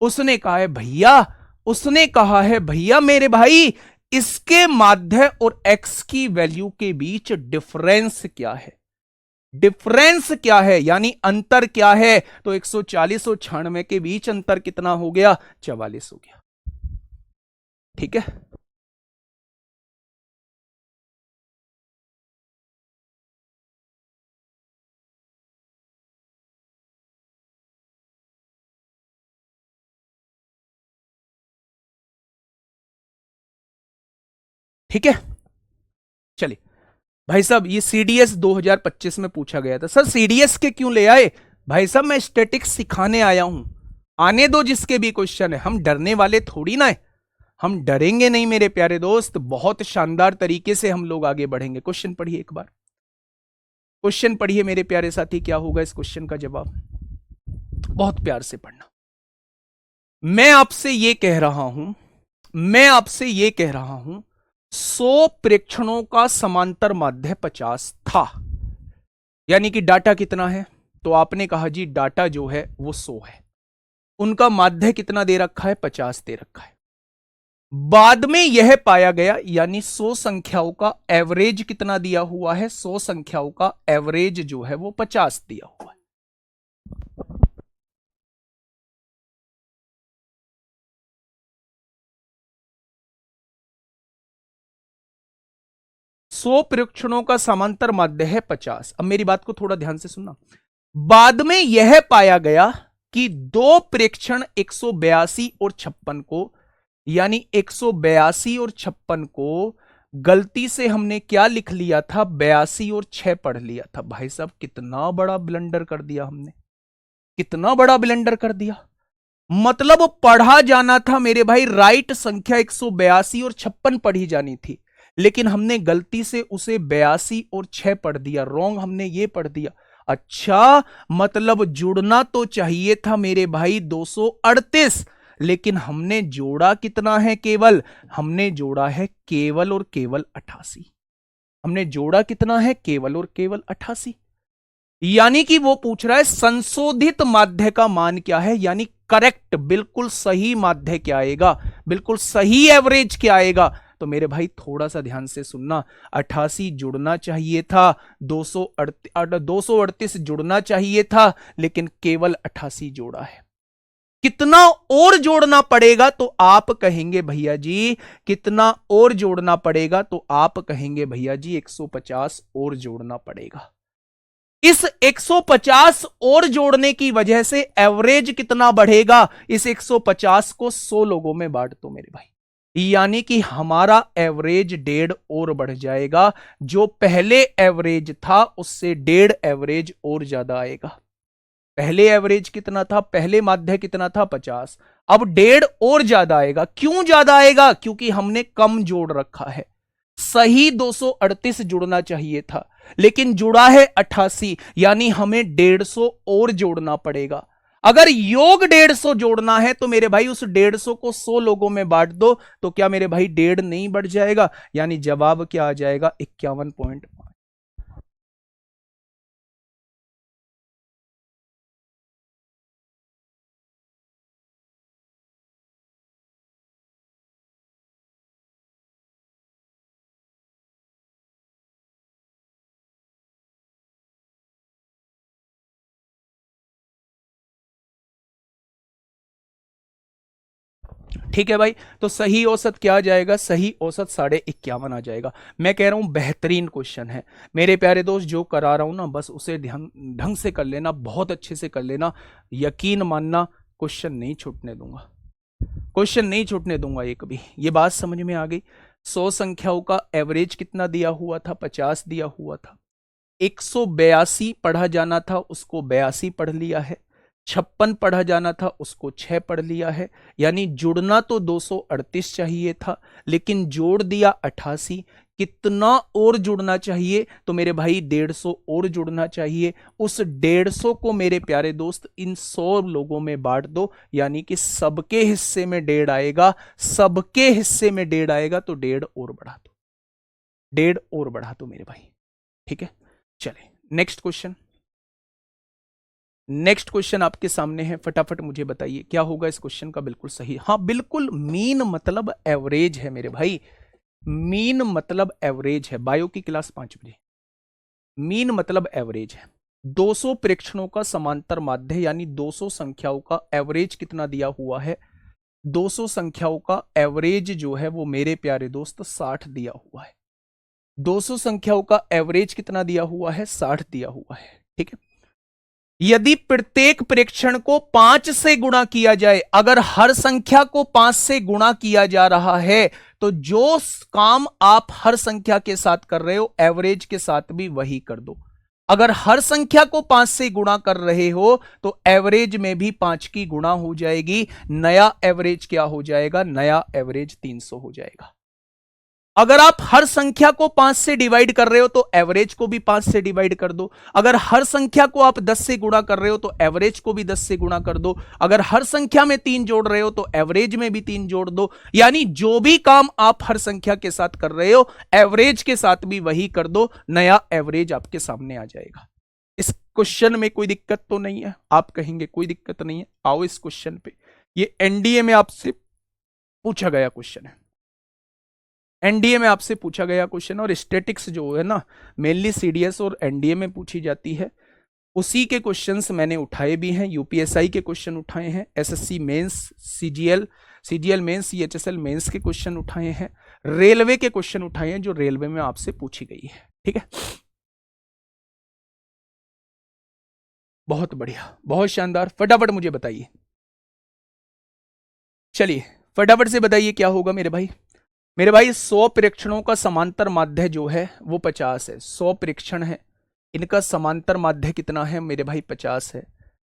उसने कहा है भैया मेरे भाई इसके माध्य और x की वैल्यू के बीच डिफरेंस क्या है? डिफरेंस क्या है यानी अंतर क्या है? तो 140 और 96 के बीच अंतर कितना हो गया? 44 हो गया। ठीक है, ठीक है। चलिए भाई साहब, ये सीडीएस 2025 में पूछा गया था। सर सीडीएस के क्यों ले आए? भाई साहब मैं स्टैटिक्स सिखाने आया हूं। आने दो जिसके भी क्वेश्चन है, हम डरने वाले थोड़ी ना है। हम डरेंगे नहीं मेरे प्यारे दोस्त, बहुत शानदार तरीके से हम लोग आगे बढ़ेंगे। क्वेश्चन पढ़िए एक बार, क्वेश्चन पढ़िए मेरे प्यारे साथी। क्या होगा इस क्वेश्चन का जवाब? बहुत प्यार से पढ़ना। मैं आपसे ये कह रहा हूं 100 प्रेक्षणों का समांतर माध्य 50 था। यानी कि डाटा कितना है? तो आपने कहा जी डाटा जो है वो 100 है। उनका माध्य कितना दे रखा है? 50 दे रखा है। बाद में यह पाया गया यानी 100 संख्याओं का एवरेज कितना दिया हुआ है? 100 संख्याओं का एवरेज जो है वो 50 दिया हुआ है। सौ परीक्षणों का समांतर माध्य है 50। अब मेरी बात को थोड़ा ध्यान से सुनना। बाद में यह पाया गया कि दो प्रेक्षण 182 और 56 को, यानी 182 और 56 को गलती से हमने क्या लिख लिया था? 82 और 6 पढ़ लिया था। भाई साहब कितना बड़ा ब्लंडर कर दिया हमने, कितना बड़ा ब्लंडर कर दिया। मतलब पढ़ा जाना था मेरे भाई राइट संख्या 182 और 56 पढ़ी जानी थी, लेकिन हमने गलती से उसे 82 और 6 पढ़ दिया, रॉन्ग हमने ये पढ़ दिया। अच्छा, मतलब जुड़ना तो चाहिए था मेरे भाई 238, लेकिन हमने जोड़ा कितना है? केवल हमने जोड़ा है केवल और केवल 88। हमने जोड़ा कितना है? केवल और केवल 88। यानी कि वो पूछ रहा है संशोधित माध्य का मान क्या है, यानी करेक्ट, बिल्कुल सही माध्य क्या आएगा, बिल्कुल सही एवरेज क्या आएगा। तो मेरे भाई थोड़ा सा ध्यान से सुनना, 88 जुड़ना चाहिए था, 238 जुड़ना चाहिए था, लेकिन केवल 88 जोड़ा है। कितना और जोड़ना पड़ेगा? तो आप कहेंगे भैया जी कितना और जोड़ना पड़ेगा? तो आप कहेंगे भैया जी 150 और जोड़ना पड़ेगा। इस 150 और जोड़ने की वजह से एवरेज कितना बढ़ेगा? इस 150 को 100 लोगों में बांट दो मेरे भाई, यानी कि हमारा एवरेज 1.5 और बढ़ जाएगा। जो पहले एवरेज था उससे 1.5 एवरेज और ज्यादा आएगा। पहले एवरेज कितना था? पहले माध्य कितना था? 50। अब 1.5 और ज्यादा आएगा। क्यों ज्यादा आएगा? क्योंकि हमने कम जोड़ रखा है। सही 238 जुड़ना चाहिए था, लेकिन जुड़ा है 88, यानी हमें 150 और जोड़ना पड़ेगा। अगर योग 150 जोड़ना है तो मेरे भाई उस 150 को 100 लोगों में बांट दो, तो क्या मेरे भाई 1.5 नहीं बढ़ जाएगा? यानी जवाब क्या आ जाएगा? 51.5। ठीक है भाई, तो सही औसत क्या आ जाएगा? सही औसत 51.5 आ जाएगा। मैं कह रहा हूं बेहतरीन क्वेश्चन है मेरे प्यारे दोस्त। जो करा रहा हूं ना, बस उसे ध्यान ढंग से कर लेना, बहुत अच्छे से कर लेना। यकीन मानना, क्वेश्चन नहीं छूटने दूंगा, क्वेश्चन नहीं छूटने दूंगा एक भी। ये बात समझ में आ गई? 100 संख्याओं का एवरेज कितना दिया हुआ था? 50 दिया हुआ था। 182 पढ़ा जाना था, उसको 82 पढ़ लिया है। 56 पढ़ा जाना था, उसको 6 पढ़ लिया है। यानी जुड़ना तो 238 चाहिए था, लेकिन जोड़ दिया 88। कितना और जुड़ना चाहिए? तो मेरे भाई 150 और जुड़ना चाहिए। उस 150 को मेरे प्यारे दोस्त इन 100 लोगों में बांट दो, यानी कि सबके हिस्से में 1.5 आएगा। सबके हिस्से में 1.5 आएगा, तो 1.5 और बढ़ा दो, 1.5 और बढ़ा दो मेरे भाई। ठीक है, चले नेक्स्ट क्वेश्चन। नेक्स्ट क्वेश्चन आपके सामने है, फटाफट मुझे बताइए क्या होगा इस क्वेश्चन का बिल्कुल सही। हाँ बिल्कुल, मीन मतलब एवरेज है मेरे भाई, मीन मतलब एवरेज है। बायो की क्लास 5 बजे। मीन मतलब एवरेज है। 200 प्रेक्षणों का समांतर माध्य, यानी 200 संख्याओं का एवरेज कितना दिया हुआ है? 200 संख्याओं का एवरेज जो है वो मेरे प्यारे दोस्त 60 दिया हुआ है। 200 संख्याओं का एवरेज कितना दिया हुआ है? 60 दिया हुआ है। ठीक है, यदि प्रत्येक प्रेक्षण को 5 से गुणा किया जाए, अगर हर संख्या को 5 से गुणा किया जा रहा है, तो जो काम आप हर संख्या के साथ कर रहे हो एवरेज के साथ भी वही कर दो। अगर हर संख्या को 5 से गुणा कर रहे हो तो एवरेज में भी 5 की गुणा हो जाएगी। नया एवरेज क्या हो जाएगा? नया एवरेज 300 हो जाएगा। अगर आप हर संख्या को 5 से डिवाइड कर रहे हो तो एवरेज को भी 5 से डिवाइड कर दो। अगर हर संख्या को आप 10 से गुणा कर रहे हो तो एवरेज को भी 10 से गुणा कर दो। अगर हर संख्या में 3 जोड़ रहे हो तो एवरेज में भी 3 जोड़ दो। यानी जो भी काम आप हर संख्या के साथ कर रहे हो एवरेज के साथ भी वही कर दो, नया एवरेज आपके सामने आ जाएगा। इस क्वेश्चन में कोई दिक्कत तो नहीं है? आप कहेंगे कोई दिक्कत नहीं है। आओ इस क्वेश्चन पे, ये एनडीए में आपसे पूछा गया क्वेश्चन है। एनडीए में आपसे पूछा गया क्वेश्चन, और स्टैटिक्स जो है ना मेनली सीडीएस और एनडीए में पूछी जाती है। उसी के क्वेश्चंस मैंने उठाए भी हैं, यूपीएसआई के क्वेश्चन उठाए हैं, SSC mains, CGL mains, CHSL mains के क्वेश्चन उठाए हैं, रेलवे के क्वेश्चन उठाए हैं जो रेलवे में आपसे पूछी गई है। ठीक है, बहुत बढ़िया, बहुत शानदार। फटाफट मुझे बताइए, चलिए फटाफट से बताइए क्या होगा मेरे भाई। मेरे भाई 100 परीक्षणों का समांतर माध्य जो है वो 50 है। 100 परीक्षण है, इनका समांतर माध्य कितना है मेरे भाई? 50 है।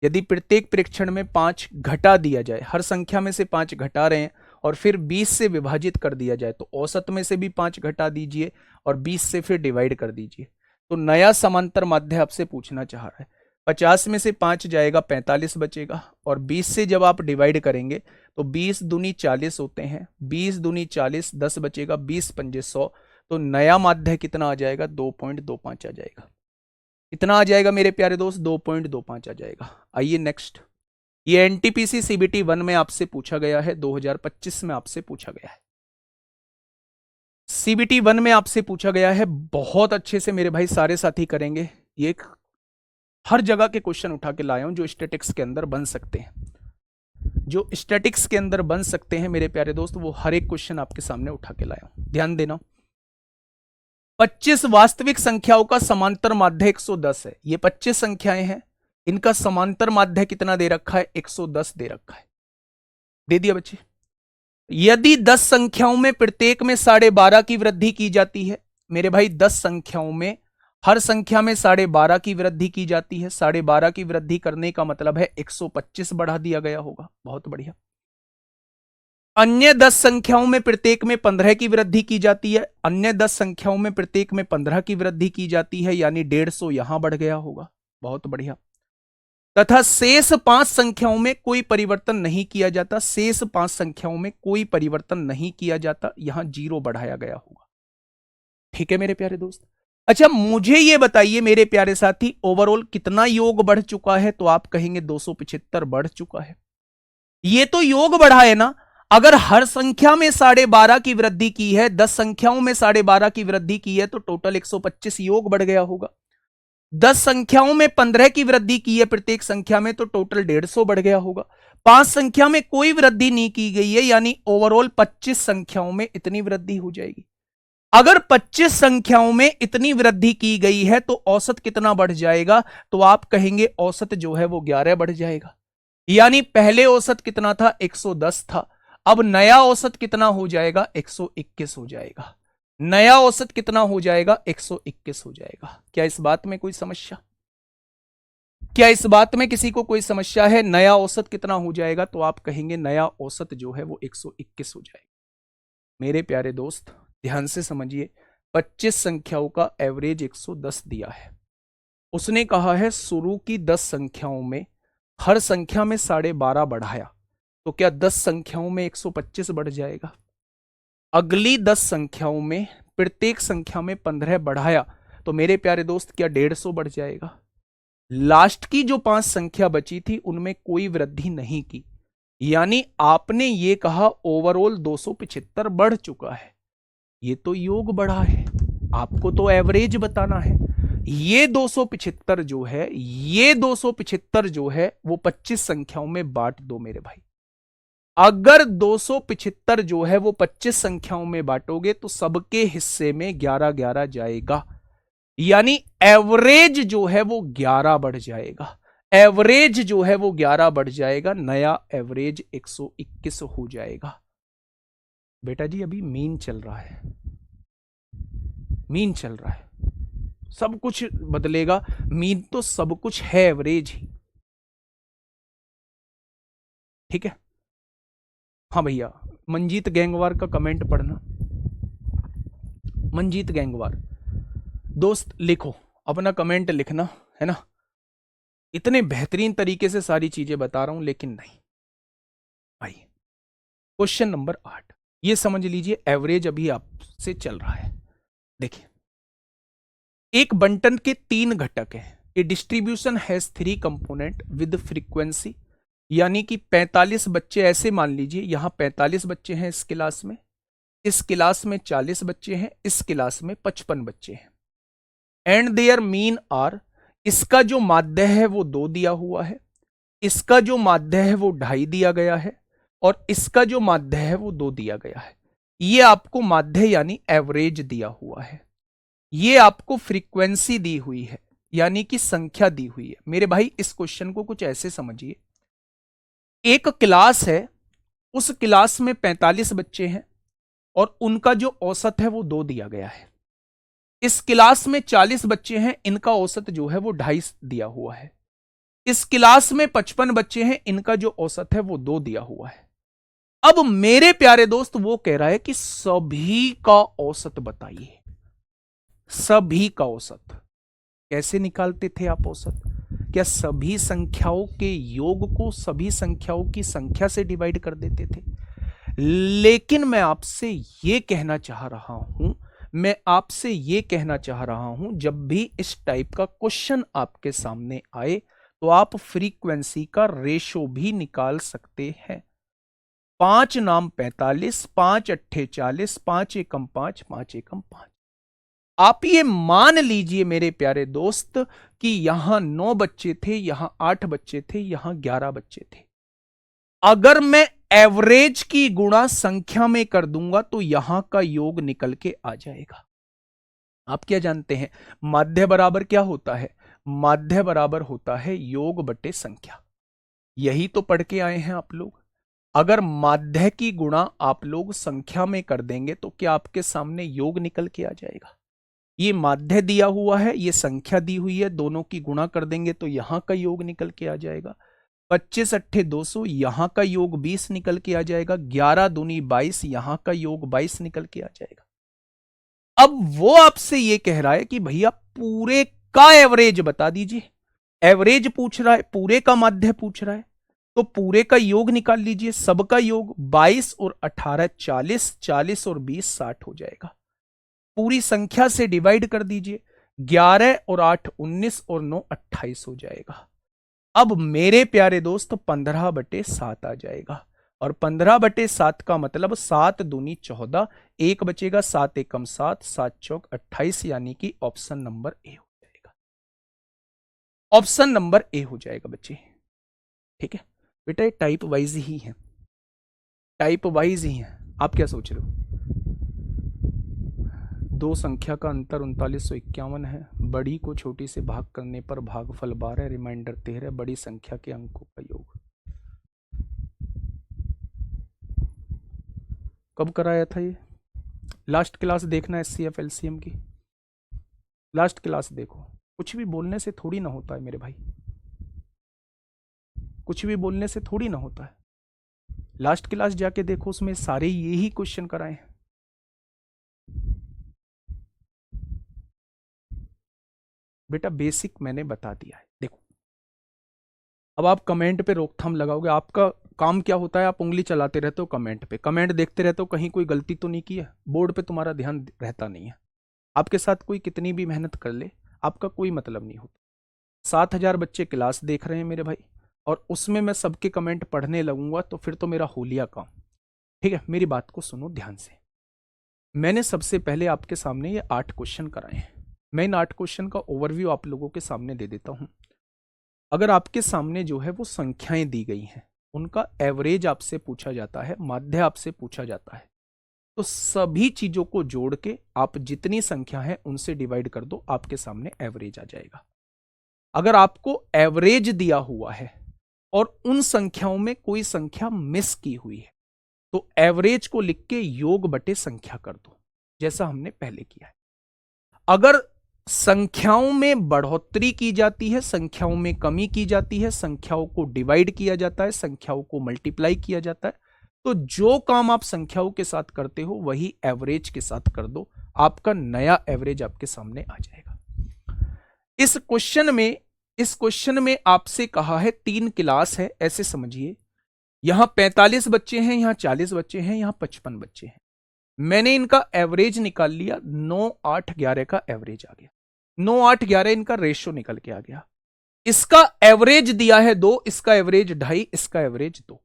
यदि प्रत्येक परीक्षण में 5 घटा दिया जाए, हर संख्या में से 5 घटा रहे हैं और फिर 20 से विभाजित कर दिया जाए तो औसत में से भी 5 घटा दीजिए और 20 से फिर डिवाइड कर दीजिए। तो नया समांतर माध्य आपसे पूछना चाह रहा है, 50 में से 5 जाएगा 45 बचेगा, और 20 से जब आप डिवाइड करेंगे तो 20 दूनी 40 होते हैं, 20 दूनी 40, 10 बचेगा, 20 पंजे 100। तो नया माध्य कितना आ जाएगा? 2.25 आ जाएगा। कितना आ जाएगा मेरे प्यारे दोस्त? 2.25 आ जाएगा। आइए नेक्स्ट। ये एनटीपीसी सीबीटी 1 में आपसे पूछा गया है, 2025 में आपसे पूछा गया है। सीबीटी 1 में आपसे पूछा गया है, बहुत अच्छे से मेरे भाई सारे साथी करेंगे। ये हर जगह के क्वेश्चन उठा के लाया हूं जो स्टैटिक्स के अंदर बन सकते हैं, जो स्टैटिक्स के अंदर बन सकते हैं मेरे प्यारे दोस्त, वो हर एक क्वेश्चन आपके सामने उठा के लाया हूं। ध्यान देना। 25 वास्तविक संख्याओं का समांतर माध्य 110 है। ये 25 संख्याएं हैं, इनका समांतर माध्य कितना दे रखा है? 110 दे रखा है। दे दिया बच्चे। यदि 10 संख्याओं में प्रत्येक में 12.5 की वृद्धि की जाती है, मेरे भाई 10 संख्याओं में हर संख्या में 12.5 की वृद्धि की जाती है। 12.5 की वृद्धि करने का मतलब है 125 बढ़ा दिया गया होगा। बहुत बढ़िया। अन्य 10 संख्याओं में प्रत्येक में 15 की वृद्धि की जाती है। अन्य 10 संख्याओं में प्रत्येक में 15 की वृद्धि की जाती है, यानी 150 यहां बढ़ गया होगा। बहुत बढ़िया। तथा शेष 5 संख्याओं में कोई परिवर्तन नहीं किया जाता। शेष 5 संख्याओं में कोई परिवर्तन नहीं किया जाता, यहां 0 बढ़ाया गया होगा। ठीक है मेरे प्यारे दोस्त। अच्छा, मुझे यह बताइए मेरे प्यारे साथी, ओवरऑल कितना योग बढ़ चुका है? तो आप कहेंगे 275 बढ़ चुका है। ये तो योग बढ़ा है ना। अगर हर संख्या में 12.5 की वृद्धि की है, 10 संख्याओं में 12.5 की वृद्धि की है, तो टोटल 125 योग बढ़ गया होगा। 10 संख्याओं में 15 की वृद्धि की है प्रत्येक संख्या में, तो टोटल 150 बढ़ गया होगा। 5 संख्या में कोई वृद्धि नहीं की गई है, यानी ओवरऑल 25 संख्याओं में इतनी वृद्धि हो जाएगी। अगर 25 संख्याओं में इतनी वृद्धि की गई है तो औसत कितना बढ़ जाएगा? तो आप कहेंगे औसत जो है वो 11 बढ़ जाएगा। यानी पहले औसत कितना था? 110 था। अब नया औसत कितना हो जाएगा? 121 हो जाएगा। नया औसत कितना हो जाएगा? 121 हो जाएगा। क्या इस बात में कोई समस्या? क्या इस बात में किसी को कोई समस्या है? नया औसत कितना हो जाएगा? तो आप कहेंगे नया औसत जो है वो 121 हो जाएगा। मेरे प्यारे दोस्त ध्यान से समझिए, 25 संख्याओं का एवरेज 110 दिया है। उसने कहा है शुरू की 10 संख्याओं में हर संख्या में 12.5 बढ़ाया, तो क्या 10 संख्याओं में 125 बढ़ जाएगा? अगली 10 संख्याओं में प्रत्येक संख्या में 15 बढ़ाया, तो मेरे प्यारे दोस्त क्या 150 बढ़ जाएगा? लास्ट की जो 5 संख्या बची थी उनमें कोई वृद्धि नहीं की, यानी आपने ये कहा ओवरऑल 275 बढ़ चुका है। ये तो योग बढ़ा है, आपको तो एवरेज बताना है। ये 275 जो है, ये 275 जो है वो 25 संख्याओं में बांट दो मेरे भाई। अगर 275 जो है वो 25 संख्याओं में बांटोगे तो सबके हिस्से में 11-11 जाएगा, यानी एवरेज जो है वो 11 बढ़ जाएगा। एवरेज जो है वो 11 बढ़ जाएगा, नया एवरेज 121 हो जाएगा। बेटा जी अभी मीन चल रहा है, मीन चल रहा है, सब कुछ बदलेगा। मीन तो सब कुछ है, एवरेज ही। ठीक है। हाँ भैया, मंजीत गैंगवार का कमेंट पढ़ना। मंजीत गैंगवार दोस्त लिखो, अपना कमेंट लिखना है ना। इतने बेहतरीन तरीके से सारी चीजें बता रहा हूं, लेकिन नहीं भाई। क्वेश्चन नंबर 8 ये समझ लीजिए, एवरेज अभी आपसे चल रहा है। देखिए, एक बंटन के 3 घटक हैं। A distribution has 3 component with frequency, यानी कि 45 बच्चे ऐसे मान लीजिए, यहां 45 बच्चे हैं इस क्लास में, इस क्लास में 40 बच्चे हैं, इस क्लास में 55 बच्चे हैं। एंड देयर मीन आर, इसका जो माध्य है वो 2 दिया हुआ है, इसका जो माध्य है वो 2.5 दिया गया है, और इसका जो माध्य है वो 2 दिया गया है। ये आपको माध्य यानी एवरेज दिया हुआ है। ये आपको फ्रीक्वेंसी दी हुई है, यानी कि संख्या दी हुई है। मेरे भाई इस क्वेश्चन को कुछ ऐसे समझिए, एक क्लास है, उस क्लास में 45 बच्चे हैं और उनका जो औसत है वो 2 दिया गया है। इस क्लास में 40 बच्चे हैं, इनका औसत जो है वो 2.5 दिया हुआ है। इस क्लास में 55 बच्चे हैं, इनका जो औसत है वो 2 दिया हुआ है। अब मेरे प्यारे दोस्त वो कह रहा है कि सभी का औसत बताइए, सभी का औसत। कैसे निकालते थे आप औसत? क्या सभी संख्याओं के योग को सभी संख्याओं की संख्या से डिवाइड कर देते थे? लेकिन मैं आपसे ये कहना चाह रहा हूं, मैं आपसे ये कहना चाह रहा हूं, जब भी इस टाइप का क्वेश्चन आपके सामने आए तो आप फ्रीक्वेंसी का रेशो भी निकाल सकते हैं। 5 नाम 45, 5 अट्ठे 40, 5 एकम 5, 5 एकम 5। आप ये मान लीजिए मेरे प्यारे दोस्त कि यहां 9 बच्चे थे, यहां 8 बच्चे थे, यहां 11 बच्चे थे। अगर मैं एवरेज की गुणा संख्या में कर दूंगा तो यहां का योग निकल के आ जाएगा। आप क्या जानते हैं माध्य बराबर क्या होता है? माध्य बराबर होता है योग बटे संख्या। यही तो पढ़ के आए हैं आप लोग। अगर माध्य की गुणा आप लोग संख्या में कर देंगे तो क्या आपके सामने योग निकल के आ जाएगा? ये माध्य दिया हुआ है, ये संख्या दी हुई है, दोनों की गुणा कर देंगे तो यहां का योग निकल के आ जाएगा। 25 अट्ठे 200, यहां का योग 20 निकल के आ जाएगा। 11 दूनी 22, यहां का योग 22 निकल के आ जाएगा। अब वो आपसे ये कह रहा है कि भैया पूरे का एवरेज बता दीजिए। एवरेज पूछ रहा है, पूरे का माध्य पूछ रहा है, तो पूरे का योग निकाल लीजिए। सबका योग 22 और 18 40, 40 और 20 60 हो जाएगा। पूरी संख्या से डिवाइड कर दीजिए। 11 और 8 19 और 9 28 हो जाएगा। अब मेरे प्यारे दोस्त 15/7 आ जाएगा। और 15/7 का मतलब 7 दूनी 14, एक बचेगा, 7 एकम 7, 7 चौक 28, यानी कि ऑप्शन नंबर ए हो जाएगा। ऑप्शन नंबर ए हो जाएगा बच्चे। ठीक है बेटा, ये टाइप वाइज ही है, टाइप वाइज ही है। आप क्या सोच रहे हो? दो संख्या का अंतर 3951 है। बड़ी को छोटी से भाग करने पर भागफल 12, रिमाइंडर 13, बड़ी संख्या के अंकों का योग। कब कराया था ये? लास्ट क्लास देखना एचसीएफ एलसीएम की, लास्ट क्लास देखो। कुछ भी बोलने से थोड़ी ना होता है मेरे भाई, कुछ भी बोलने से थोड़ी ना होता है। लास्ट क्लास जाके देखो, उसमें सारे यही क्वेश्चन कराए हैं। बेटा बेसिक मैंने बता दिया है। देखो अब आप कमेंट पे रोकथाम लगाओगे। आपका काम क्या होता है? आप उंगली चलाते रहते हो कमेंट पे, कमेंट देखते रहते हो कहीं कोई गलती तो नहीं की है। बोर्ड पे तुम्हारा ध्यान रहता नहीं है। आपके साथ कोई कितनी भी मेहनत कर ले, आपका कोई मतलब नहीं होता। 7,000 बच्चे क्लास देख रहे हैं मेरे भाई, और उसमें मैं सबके कमेंट पढ़ने लगूंगा तो फिर तो मेरा होलिया काम। ठीक है, मेरी बात को सुनो ध्यान से। मैंने सबसे पहले आपके सामने ये 8 क्वेश्चन कराए हैं। मैं इन 8 क्वेश्चन का ओवरव्यू आप लोगों के सामने दे देता हूं। अगर आपके सामने जो है वो संख्याएं दी गई हैं, उनका एवरेज आपसे पूछा जाता है, माध्य आपसे पूछा जाता है, तो सभी चीजों को जोड़ के आप जितनी संख्या है उनसे डिवाइड कर दो, आपके सामने एवरेज आ जाएगा। अगर आपको एवरेज दिया हुआ है और उन संख्याओं में कोई संख्या मिस की हुई है तो एवरेज को लिख के योग बटे संख्या कर दो, जैसा हमने पहले किया है। अगर संख्याओं में बढ़ोतरी की जाती है, संख्याओं में कमी की जाती है, संख्याओं को डिवाइड किया जाता है, संख्याओं को मल्टीप्लाई किया जाता है, तो जो काम आप संख्याओं के साथ करते हो वही एवरेज के साथ कर दो, आपका नया एवरेज आपके सामने आ जाएगा। इस क्वेश्चन में आपसे कहा है 3 क्लास है, ऐसे समझिए। यहां 45 बच्चे हैं, यहां 40 बच्चे हैं, यहां 55 बच्चे हैं। मैंने इनका एवरेज निकाल लिया, 9 8 11 का एवरेज आ गया। 9 8 11 इनका रेशियो निकल के आ गया। इसका एवरेज दिया है 2, इसका एवरेज 2.5, इसका एवरेज 2।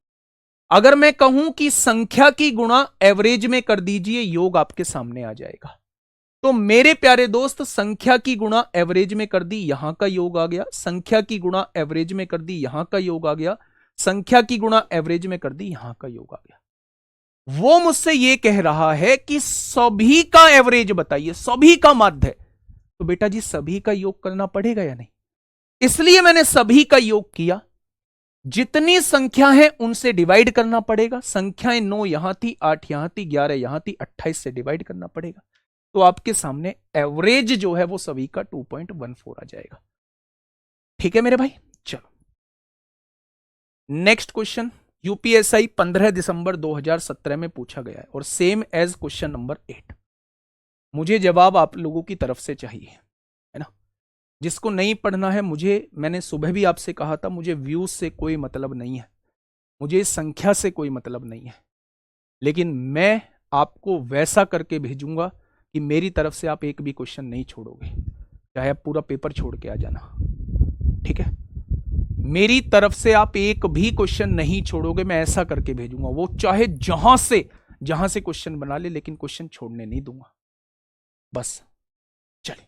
अगर मैं कहूं कि संख्या की गुणा एवरेज में कर दीजिए, योग आपके सामने आ जाएगा। तो मेरे प्यारे दोस्त, संख्या की गुणा एवरेज में कर दी, यहां का योग आ गया। संख्या की गुणा एवरेज में कर दी, यहां का योग आ गया। संख्या की गुणा एवरेज में कर दी, यहां का योग आ गया। वो मुझसे ये कह रहा है कि सभी का एवरेज बताइए, सभी का माध्य। तो बेटा जी सभी का योग करना पड़ेगा या नहीं? इसलिए मैंने सभी का योग किया। जितनी संख्या है उनसे डिवाइड करना पड़ेगा। संख्याएं 9 यहां थी, 8 यहां थी, 11 यहां थी, 28 से डिवाइड करना पड़ेगा। तो आपके सामने एवरेज जो है वो सभी का 2.14 आ जाएगा। ठीक है मेरे भाई, चलो नेक्स्ट क्वेश्चन। यूपीएसआई 15 दिसंबर 2017 में पूछा गया है और सेम एज क्वेश्चन नंबर 8। मुझे जवाब आप लोगों की तरफ से चाहिए, है ना। जिसको नहीं पढ़ना है, मैंने सुबह भी आपसे कहा था, मुझे व्यूज से कोई मतलब नहीं है, मुझे संख्या से कोई मतलब नहीं है, लेकिन मैं आपको वैसा करके भेजूंगा कि मेरी तरफ से आप एक भी क्वेश्चन नहीं छोड़ोगे, चाहे आप पूरा पेपर छोड़ के आ जाना, ठीक है। मेरी तरफ से आप एक भी क्वेश्चन नहीं छोड़ोगे, मैं ऐसा करके भेजूंगा, वो चाहे जहां से क्वेश्चन बना ले, लेकिन क्वेश्चन छोड़ने नहीं दूंगा। बस चलिए,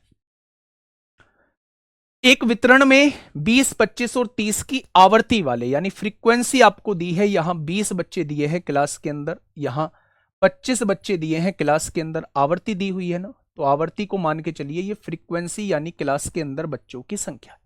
एक वितरण में 20, 25 और 30 की आवर्ती वाले, यानी फ्रीक्वेंसी आपको दी है, यहां 20 बच्चे दिए हैं क्लास के अंदर, यहां 25 बच्चे दिए हैं क्लास के अंदर, आवर्ती दी हुई है ना, तो आवर्ती को मान के चलिए ये फ्रीक्वेंसी यानी क्लास के अंदर बच्चों की संख्या।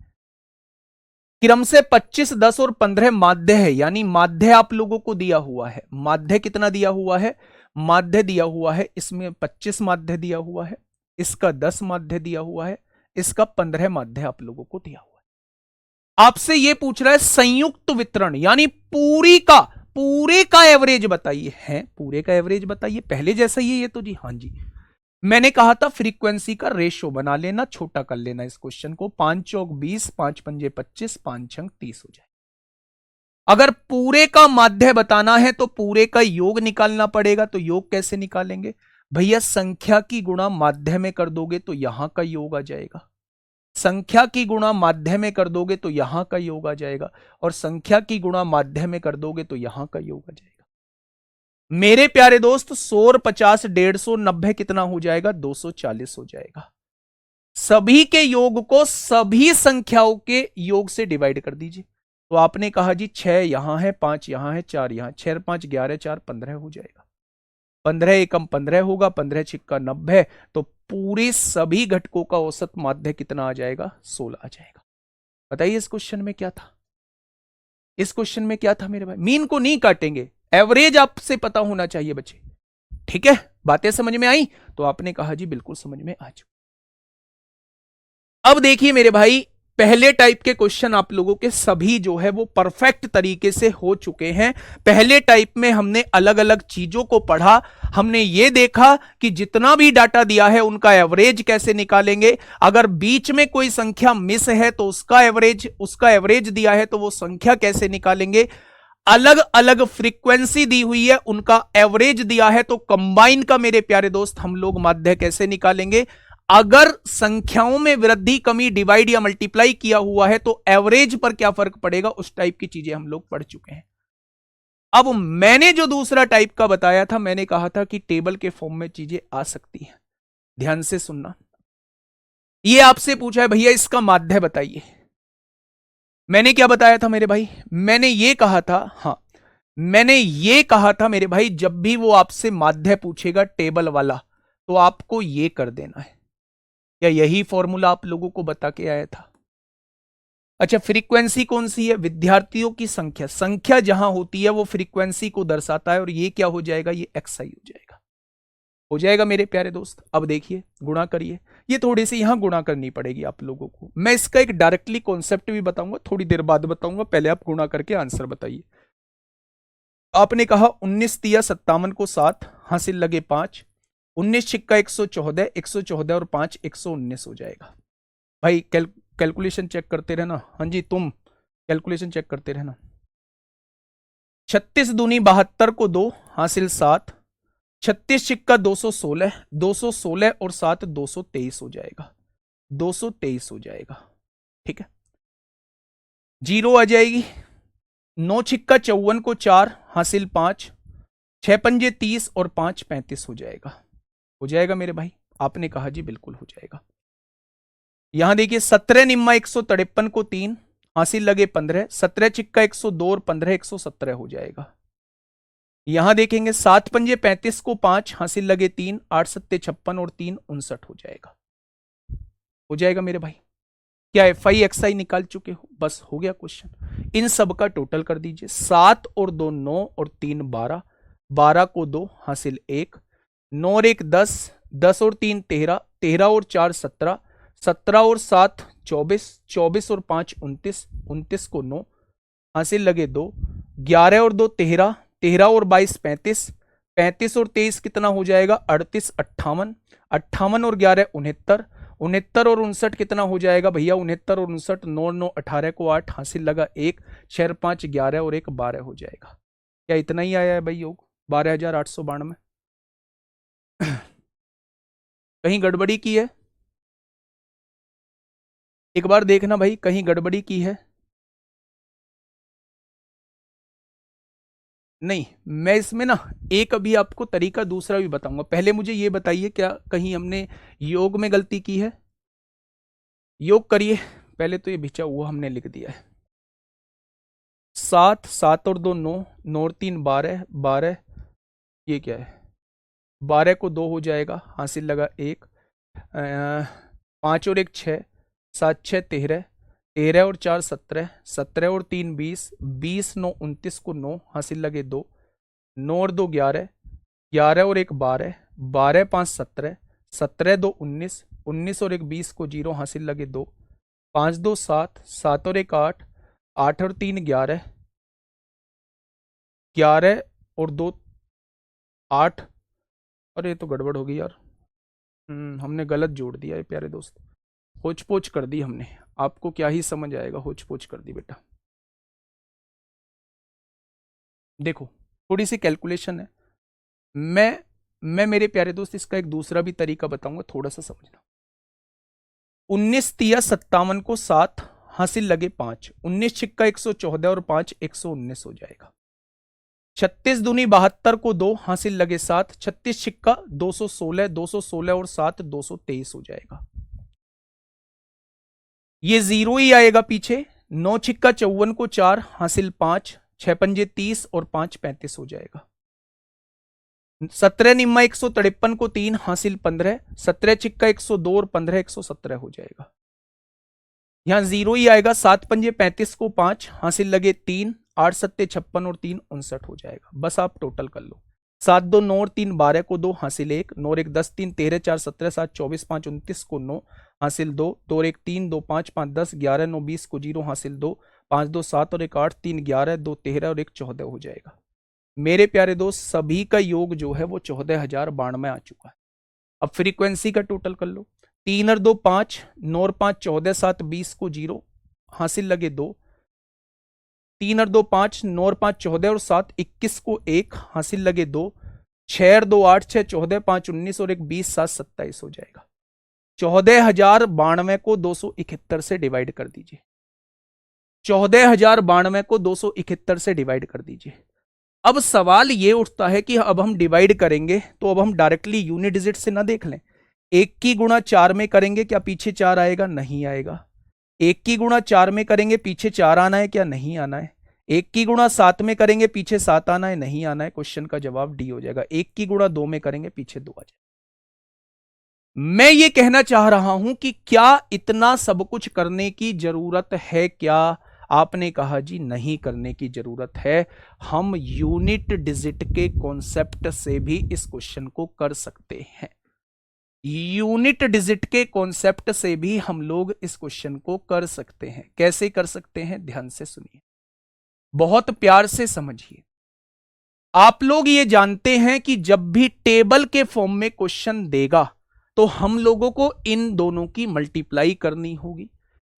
क्रम से 25, 10 और 15 माध्य है, यानी माध्य आप लोगों को दिया हुआ है। माध्य कितना दिया हुआ है? माध्य दिया हुआ है, इसमें 25 माध्य दिया हुआ है, इसका 10 माध्य दिया हुआ है, इसका 15 माध्य आप लोगों को दिया हुआ है। आपसे यह पूछ रहा है संयुक्त वितरण, यानी पूरे का एवरेज बताइए। है पूरे का एवरेज बताइए, पहले जैसा ही है ये तो जी। हाँ जी, मैंने कहा था फ्रीक्वेंसी का रेशो बना लेना, छोटा कर लेना इस क्वेश्चन को। 5 चौक 20, 5 पंजे 25, 5 छंग 30 हो जाए। अगर पूरे का माध्य बताना है तो पूरे का योग निकालना पड़ेगा। तो योग कैसे निकालेंगे भैया? संख्या की गुणा माध्य में कर दोगे तो यहां का योग आ जाएगा, संख्या की गुणा माध्य में कर दोगे तो यहां का योग आ जाएगा, और संख्या की गुणा माध्य में कर दोगे तो यहां का योग आ जाएगा। मेरे प्यारे दोस्त 100 और 50, 150, 90 कितना हो जाएगा? 240 हो जाएगा। सभी के योग को सभी संख्याओं के योग से डिवाइड कर दीजिए। तो आपने कहा जी 6 यहां है, 5 यहां है, 4 यहां, 6 5 11, 4 15 हो जाएगा। 15 एकम 15 होगा, 15 छिक्का 90, तो पूरे सभी घटकों का औसत माध्य कितना आ जाएगा? 16 आ जाएगा। बताइए इस क्वेश्चन में क्या था? इस क्वेश्चन में क्या था मेरे भाई? मीन को नहीं काटेंगे, एवरेज आपसे पता होना चाहिए बच्चे, ठीक है। बातें समझ में आई? तो आपने कहा जी बिल्कुल समझ में आ चुकी। अब देखिए मेरे भाई, पहले टाइप के क्वेश्चन आप लोगों के सभी जो है वो परफेक्ट तरीके से हो चुके हैं। पहले टाइप में हमने अलग अलग चीजों को पढ़ा, हमने ये देखा कि जितना भी डाटा दिया है उनका एवरेज कैसे निकालेंगे, अगर बीच में कोई संख्या मिस है तो उसका एवरेज दिया है तो वो संख्या कैसे निकालेंगे, अलग अलग फ्रीक्वेंसी दी हुई है उनका एवरेज दिया है तो कंबाइन का मेरे प्यारे दोस्त हम लोग माध्य कैसे निकालेंगे, अगर संख्याओं में वृद्धि, कमी, डिवाइड या मल्टीप्लाई किया हुआ है तो एवरेज पर क्या फर्क पड़ेगा, उस टाइप की चीजें हम लोग पढ़ चुके हैं। अब मैंने जो दूसरा टाइप का बताया था, मैंने कहा था कि टेबल के फॉर्म में चीजें आ सकती हैं। ध्यान से सुनना, ये आपसे पूछा है भैया इसका माध्य बताइए। मैंने क्या बताया था मेरे भाई? मैंने ये कहा था, हां मैंने ये कहा था मेरे भाई, जब भी वो आपसे माध्य पूछेगा टेबल वाला तो आपको ये कर देना है। क्या यही फॉर्मूला आप लोगों को बता के आया था? अच्छा, फ्रीक्वेंसी कौन सी है? विद्यार्थियों की संख्या, संख्या जहां होती है वो फ्रीक्वेंसी को दर्शाता है, और ये क्या हो जाएगा? ये एक्सआई हो जाएगा। हो जाएगा मेरे प्यारे दोस्त। अब देखिए गुणा करिए, ये थोड़ी सी यहां गुणा करनी पड़ेगी आप लोगों को। मैं इसका एक डायरेक्टली कॉन्सेप्ट भी बताऊंगा, थोड़ी देर बाद बताऊंगा, पहले आप गुणा करके आंसर बताइए। आपने कहा 19 तिया 57 को 7, हासिल लगे 5, 19 छिक्का 114, 114 और 5 119 हो जाएगा। भाई कैलकुलेशन चेक करते रहना। हाँ जी, तुम कैलकुलेशन चेक करते रहना। 36 दूनी 72 को 2, हासिल 7, 36 छिक्का 216, 216 और 7 223 हो जाएगा, 223 हो जाएगा, ठीक है। जीरो आ जाएगी। 9 छिक्का 54 को 4, हासिल 5, 6 पंजे 30 और 5 35 हो जाएगा। हो जाएगा मेरे भाई? आपने कहा जी बिल्कुल हो जाएगा। यहां देखिए 17 निम्मा 153 को 3, हासिल लगे 15, 17 छिक्का 102 और 15 117 हो जाएगा। यहां देखेंगे 7 पंजे 35 को 5, हासिल लगे 3, 8 सत्ते 56 और 3 59 हो जाएगा। हो जाएगा मेरे भाई? क्या FI XI निकाल चुके हो? बस हो गया क्वेश्चन। इन सब का टोटल कर दीजिए। 7 और 2 9 और 3 12, 12 को 2, हासिल 1, 9 और 1 10, 10 और 3 13, 13 और 4 17, 17 और 7 24, 24 और 5 29, 29 को 9, हासिल लगे 2, 11 और 2 13, 13 और 22 35, 35 और 23 कितना हो जाएगा 38, 58, 58 और 11 69, 69 और 59 कितना हो जाएगा भैया 69 और 59, 9 9 18 को 8 हासिल लगा 1, 6 5 11 और 1 12 हो जाएगा। क्या इतना ही आया है भाई योग 12,892? कहीं गड़बड़ी की है? एक बार देखना भाई कहीं गड़बड़ी की है। नहीं, मैं इसमें ना एक अभी आपको तरीका दूसरा भी बताऊंगा। पहले मुझे ये बताइए क्या कहीं हमने योग में गलती की है? योग करिए पहले। तो ये भिचा हुआ हमने लिख दिया है 7, 7 और 2 9, 9 और 3 12, 12, ये क्या है 12 को 2 हो जाएगा हासिल लगा 1, 5 और 1 6, 7 6 13, 13 और 4 17, 17 और 3 20, 20 9 29 को 9 हासिल लगे 2, 9 और 2 11, 11 और 1 12, 12 5 17, 17 2 19, 19 और 1 20 को 0 हासिल लगे 2, 5 2 7, 7 और 1 8, 8 और 3 11, 11 और 2 8। अरे ये तो गड़बड़ हो गई यार। हमने गलत जोड़ दिया है प्यारे दोस्त, होच पोच कर दी हमने। आपको क्या ही समझ आएगा, होच पोच कर दी बेटा। देखो थोड़ी सी कैलकुलेशन है। मैं मेरे प्यारे दोस्त इसका एक दूसरा भी तरीका बताऊंगा, थोड़ा सा समझना। 19 तिया 57 को 7 हासिल लगे 5, 19 छिक्का 114 और 5 119 हो जाएगा। 36 दूनी 72 को 2 हासिल लगे 7, 36 छिक्का 216, 216 और 7 223 हो जाएगा। ये जीरो ही आएगा पीछे। 9 छिक्का 54 को 4 हासिल 5, 6 पंजे 30 और 5 35 हो जाएगा। 17 निम्मा 153 को 3 हासिल 15, 17 छिक्का 102 और 15 117 हो जाएगा। यहां जीरो ही आएगा। 7 पंजे 35 को 5 हासिल लगे 3, 8 सत्ते 56 और 3 59 हो जाएगा। बस आप टोटल कर लो। 7 2 9 और 3 12 को 2 हासिल 1, 9 और 1 10, 3 13 4 17 7 24 5 29 को 9 हासिल 2, 2 और 1 3 2 5 5 10 11 9 20 को 0 हासिल 2, 5 2 7 और 1 8 3 11 2 13 और 1 14 हो जाएगा। मेरे प्यारे दोस्त सभी का योग जो है वो 14,092 आ चुका है। अब फ्रीक्वेंसी का टोटल कर लो। 3 और 2 5, 9 और 5 14, 7 20 को 0 हासिल लगे 2, 3 और 2 5, 9 और 5 14 और 7 21 को 1 हासिल लगे 2, 6 और 2 8 6 14, 5 19 और 1 20 7 27 हो जाएगा। 14,092 को 271 से डिवाइड कर दीजिए। 14,092 को 271 से डिवाइड कर दीजिए। अब सवाल ये उठता है कि अब हम डिवाइड करेंगे तो अब हम डायरेक्टली यूनिट डिजिट से ना देख लें। 1 की गुणा 4 में करेंगे क्या पीछे 4 आएगा? नहीं आएगा। 1 की गुणा 4 में करेंगे पीछे 4 आना है क्या? नहीं आना है। 1 की गुणा 7 में करेंगे पीछे 7 आना है? नहीं आना है। क्वेश्चन का जवाब डी हो जाएगा। 1 की गुणा 2 में करेंगे पीछे 2 आ जाएगा। मैं ये कहना चाह रहा हूं कि क्या इतना सब कुछ करने की जरूरत है क्या? आपने कहा जी नहीं करने की जरूरत है। हम यूनिट डिजिट के कॉन्सेप्ट से भी इस क्वेश्चन को कर सकते हैं। यूनिट डिजिट के कॉन्सेप्ट से भी हम लोग इस क्वेश्चन को कर सकते हैं। कैसे कर सकते हैं? ध्यान से सुनिए, बहुत प्यार से समझिए। आप लोग ये जानते हैं कि जब भी टेबल के फॉर्म में क्वेश्चन देगा तो हम लोगों को इन दोनों की मल्टीप्लाई करनी होगी,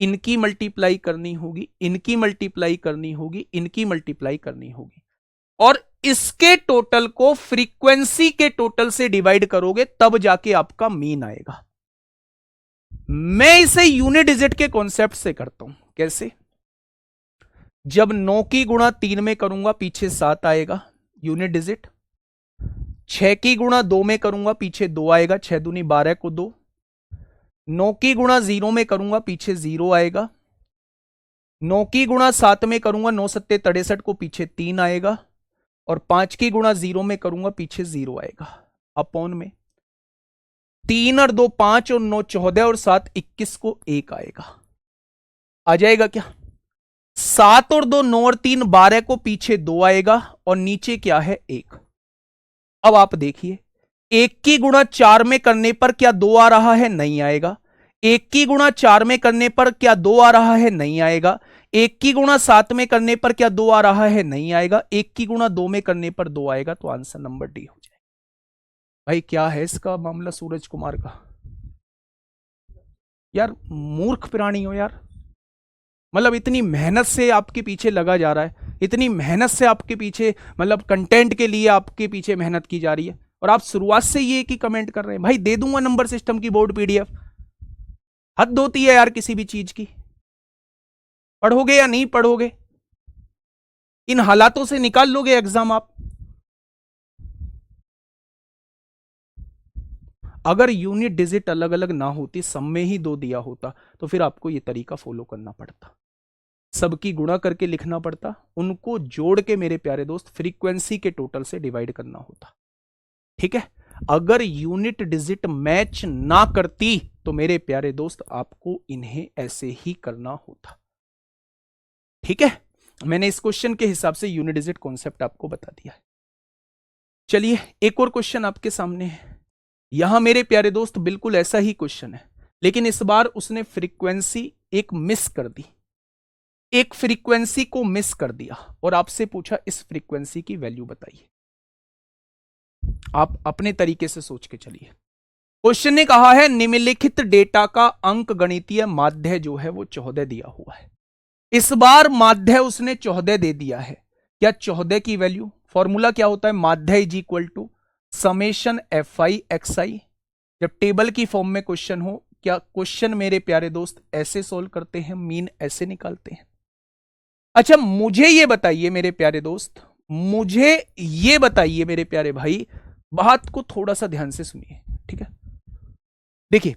इनकी मल्टीप्लाई करनी होगी, इनकी मल्टीप्लाई करनी होगी, इनकी मल्टीप्लाई करनी होगी, और इसके टोटल को फ्रीक्वेंसी के टोटल से डिवाइड करोगे तब जाके आपका मीन आएगा। मैं इसे यूनिट डिजिट के कॉन्सेप्ट से करता हूं। कैसे? जब 9 की गुणा 3 में करूंगा पीछे 7 आएगा, यूनिट डिजिट। 6 की गुणा 2 में करूंगा पीछे 2 आएगा, 6 दूनी 12 को 2। 9 की गुणा 0 में करूंगा पीछे 0 आएगा। 9 की गुणा 7 में करूंगा 9 सत्ते 63 को पीछे 3 आएगा, और 5 की गुणा 0 में करूंगा पीछे 0 आएगा। अपॉन में 3 और 2 5 और 9 14 और 7 21 को 1 आएगा। आ जाएगा क्या? 7 और 2 9 और 3 12 को पीछे 2 आएगा, और नीचे क्या है? 1। अब आप देखिए 1 की गुणा 4 में करने पर क्या 2 आ रहा है? नहीं आएगा। 1 की गुणा 4 में करने पर क्या 2 आ रहा है? नहीं आएगा। 1 की गुणा 7 में करने पर क्या 2 आ रहा है? नहीं आएगा। 1 की गुणा 2 में करने पर 2 आएगा, तो आंसर नंबर डी हो जाएगा। भाई क्या है इसका मामला सूरज कुमार का? यार मूर्ख प्राणी हो यार। मतलब इतनी मेहनत से आपके पीछे लगा जा रहा है, इतनी मेहनत से आपके पीछे, मतलब कंटेंट के लिए आपके पीछे मेहनत की जा रही है, और आप शुरुआत से ये की कमेंट कर रहे हैं। भाई दे दूंगा नंबर सिस्टम की बोर्ड पीडीएफ। हद होती है यार किसी भी चीज की। पढ़ोगे या नहीं पढ़ोगे? इन हालातों से निकाल लोगे एग्जाम आप? अगर यूनिट डिजिट अलग अलग ना होती, सब में ही 2 दिया होता, तो फिर आपको ये तरीका फॉलो करना पड़ता, सबकी गुणा करके लिखना पड़ता, उनको जोड़ के मेरे प्यारे दोस्त फ्रीक्वेंसी के टोटल से डिवाइड करना होता। ठीक है? अगर यूनिट डिजिट मैच ना करती तो मेरे प्यारे दोस्त आपको इन्हें ऐसे ही करना होता। ठीक है? मैंने इस क्वेश्चन के हिसाब से यूनिट डिजिट कॉन्सेप्ट आपको बता दिया है। चलिए एक और क्वेश्चन आपके सामने है। यहां मेरे प्यारे दोस्त बिल्कुल ऐसा ही क्वेश्चन है, लेकिन इस बार उसने फ्रीक्वेंसी एक मिस कर दी, एक फ्रीक्वेंसी को मिस कर दिया और आपसे पूछा इस फ्रीक्वेंसी की वैल्यू बताइए। आप अपने तरीके से सोच के चलिए। क्वेश्चन ने कहा है निम्नलिखित डेटा का अंक गणितीय माध्य जो है वो 14 दिया हुआ है। इस बार माध्य उसने 14 दे दिया है। क्या 14 की वैल्यू, फॉर्मूला क्या होता है? माध्य is equal to summation F I X I. जब टेबल की फॉर्म में क्वेश्चन हो, क्या क्वेश्चन मेरे प्यारे दोस्त ऐसे सोल्व करते हैं, मीन ऐसे निकालते हैं? अच्छा मुझे ये बताइए मेरे प्यारे दोस्त, मुझे ये बताइए मेरे प्यारे भाई, बात को थोड़ा सा ध्यान से सुनिए। ठीक है? देखिए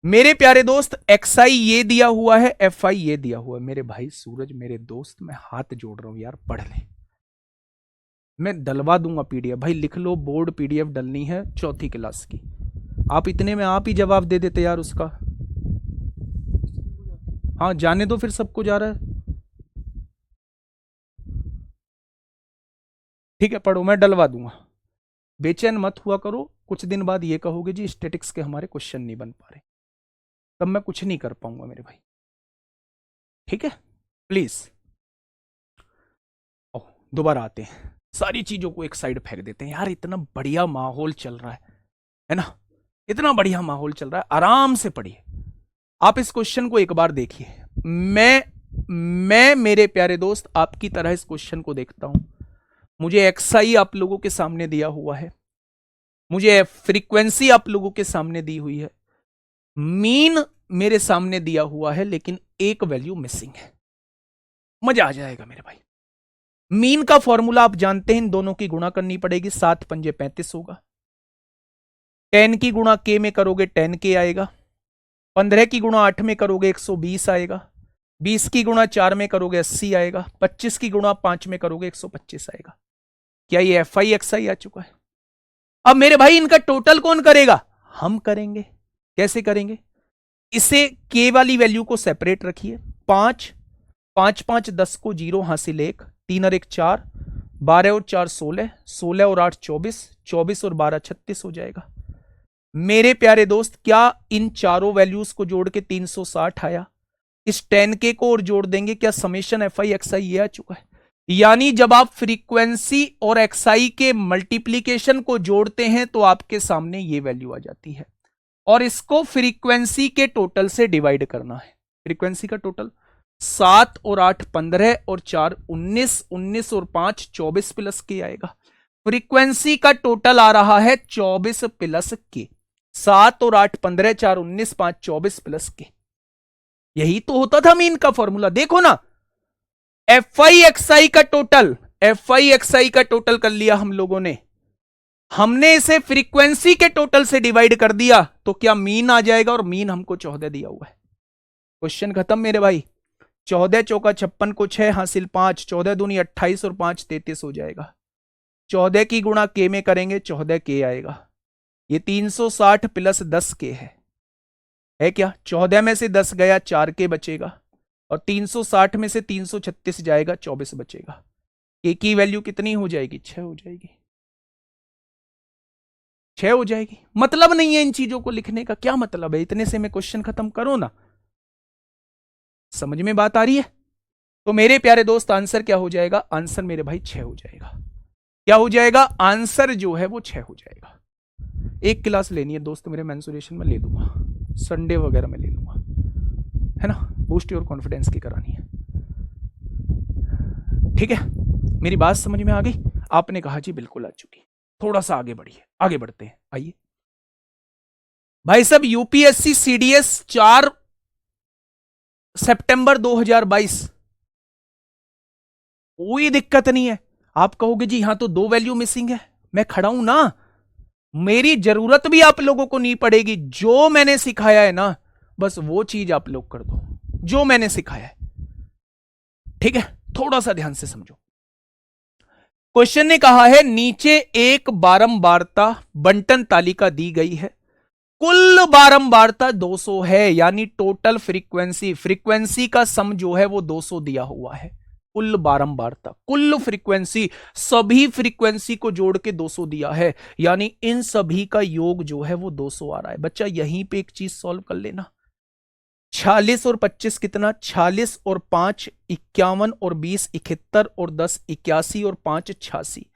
मेरे प्यारे दोस्त, एक्स आई ये दिया हुआ है, एफ आई ये दिया हुआ है। मेरे भाई सूरज, मेरे दोस्त, मैं हाथ जोड़ रहा हूं यार, पढ़ ले। मैं डलवा दूंगा पीडीएफ। भाई लिख लो, बोर्ड पीडीएफ डलनी है 4th क्लास की। आप इतने में आप ही जवाब दे देते यार उसका। हाँ जाने दो, फिर सबको जा रहा है। ठीक है पढ़ो, मैं डलवा दूंगा। बेचैन मत हुआ करो, कुछ दिन बाद ये कहोगे जी स्टैटिक्स के हमारे क्वेश्चन नहीं बन पा रहे, तब मैं कुछ नहीं कर पाऊंगा मेरे भाई। ठीक है? प्लीज दोबारा आते हैं, सारी चीजों को एक साइड फेंक देते हैं। यार इतना बढ़िया माहौल चल रहा है ना? इतना बढ़िया माहौल चल रहा है, आराम से पढ़िए। आप इस क्वेश्चन को एक बार देखिए। मैं मेरे प्यारे दोस्त आपकी तरह इस क्वेश्चन को देखता हूं। मुझे एक्सआई आप लोगों के सामने दिया हुआ है, मुझे फ्रीक्वेंसी आप लोगों के सामने दी हुई है, मीन मेरे सामने दिया हुआ है, लेकिन एक वैल्यू मिसिंग है। मजा आ जाएगा मेरे भाई। मीन का फॉर्मूला आप जानते हैं, इन दोनों की गुणा करनी पड़ेगी, 7 पंजे 35 होगा। 10 की गुणा के में करोगे 10 के आएगा। 15 की गुणा 8 में करोगे 120 आएगा। 20 की गुणा 4 में करोगे 80 आएगा। 25 की गुणा 5 में करोगे 125 आएगा। क्या ये एफ आई एक्स आई आ चुका है? अब मेरे भाई इनका टोटल कौन करेगा? हम करेंगे। कैसे करेंगे? इसे के वाली वैल्यू को सेपरेट रखिए। 5 5 5 10 को 0 हासिल 1, 3 और 1 4, 12 और 4 16, 16 और 8 24, 24 और 12 36 हो जाएगा। मेरे प्यारे दोस्त क्या इन चारों वैल्यूज को जोड़ के 360 आया? इस 10 के को और जोड़ देंगे, क्या समेशन एफ आई एक्स आई ये आ चुका है? यानी जब आप फ्रीक्वेंसी और एक्सआई के मल्टीप्लीकेशन को जोड़ते हैं तो आपके सामने ये वैल्यू आ जाती है, और इसको फ्रीक्वेंसी के टोटल से डिवाइड करना है। फ्रीक्वेंसी का टोटल 7 और 8 15 और 4 19, 19 और 5 24 प्लस के आएगा। फ्रीक्वेंसी का टोटल आ रहा है 24 प्लस के। 7 और 8 15, 4 19, 5 24 प्लस के। यही तो होता था मीन का फॉर्मूला। देखो ना, एफ आई एक्स आई का टोटल, एफ आई एक्स आई का टोटल कर लिया हम लोगों ने, हमने इसे फ्रीक्वेंसी के टोटल से डिवाइड कर दिया, तो क्या मीन आ जाएगा? और मीन हमको 14 दिया हुआ है। क्वेश्चन खत्म मेरे भाई। 14 चौका 56 को 6 हासिल 5, 14 दूनी 28 और 5 33 हो जाएगा। 14 की गुणा के में करेंगे 14 के आएगा। ये 360 प्लस 10 के है क्या? 14 में से 10 गया 4 के बचेगा, और 360 में से 336 जाएगा 24 बचेगा। के की वैल्यू कितनी हो जाएगी? 6 हो जाएगी। 6 हो जाएगी। मतलब नहीं है इन चीजों को लिखने का, क्या मतलब है? इतने से मैं क्वेश्चन खत्म करो ना। समझ में बात आ रही है? तो मेरे प्यारे दोस्त आंसर क्या हो जाएगा? आंसर मेरे भाई 6 हो जाएगा। क्या हो जाएगा? आंसर जो है वो 6 हो जाएगा। एक क्लास लेनी है दोस्त मेरे, मेंसुरेशन में ले दूंगा, संडे वगैरह में ले लूंगा, है ना, बूस्ट योर कॉन्फिडेंस की करानी है। ठीक है, मेरी बात समझ में आ गई? आपने कहा जी बिल्कुल आ चुकी। थोड़ा सा आगे बढ़िए, आगे बढ़ते हैं, आइए भाई साहब। यूपीएससी सीडीएस 4 सितंबर 2022, कोई दिक्कत नहीं है। आप कहोगे जी यहां तो 2 वैल्यू मिसिंग है, मैं खड़ा हूं ना, मेरी जरूरत भी आप लोगों को नहीं पड़ेगी। जो मैंने सिखाया है ना, बस वो चीज आप लोग कर दो जो मैंने सिखाया है। ठीक है, थोड़ा सा ध्यान से समझो। क्वेश्चन ने कहा है नीचे एक बारंबारता बंटन तालिका दी गई है, कुल बारंबारता 200 है, यानी टोटल फ्रीक्वेंसी, फ्रीक्वेंसी का सम जो है वो 200 दिया हुआ है। कुल बारंबारता, कुल फ्रीक्वेंसी, सभी फ्रीक्वेंसी को जोड़ के 200 दिया है, यानी इन सभी का योग जो है वो 200 आ रहा है। बच्चा यहीं पे एक चीज सॉल्व कर लेना। 46 और 25 कितना? 46 और 5 51 और 20 71 और 10 81 और 5 86।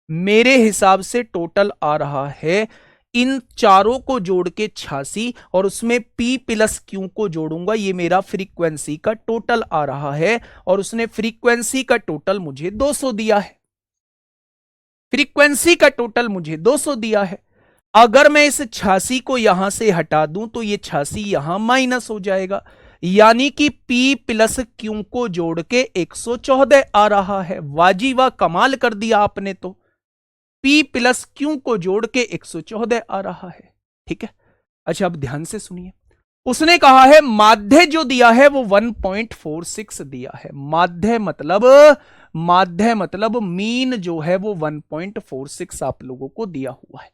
मेरे हिसाब से टोटल आ रहा है इन चारों को जोड़ के 86, और उसमें P प्लस Q को जोड़ूंगा, ये मेरा फ्रीक्वेंसी का टोटल आ रहा है। और उसने फ्रीक्वेंसी का टोटल मुझे 200 दिया है, फ्रीक्वेंसी का टोटल मुझे 200 दिया है। अगर मैं इस 86 को यहां से हटा दूं तो ये 86 यहां माइनस हो जाएगा, यानी कि P प्लस Q को जोड़ के 114 आ रहा है। वाजी वाह, कमाल कर दिया आपने तो। P प्लस Q को जोड़ के 114 आ रहा है। ठीक है, अच्छा अब ध्यान से सुनिए। उसने कहा है माध्य जो दिया है वो 1.46 दिया है। माध्य मतलब मीन जो है वो 1.46 आप लोगों को दिया हुआ है।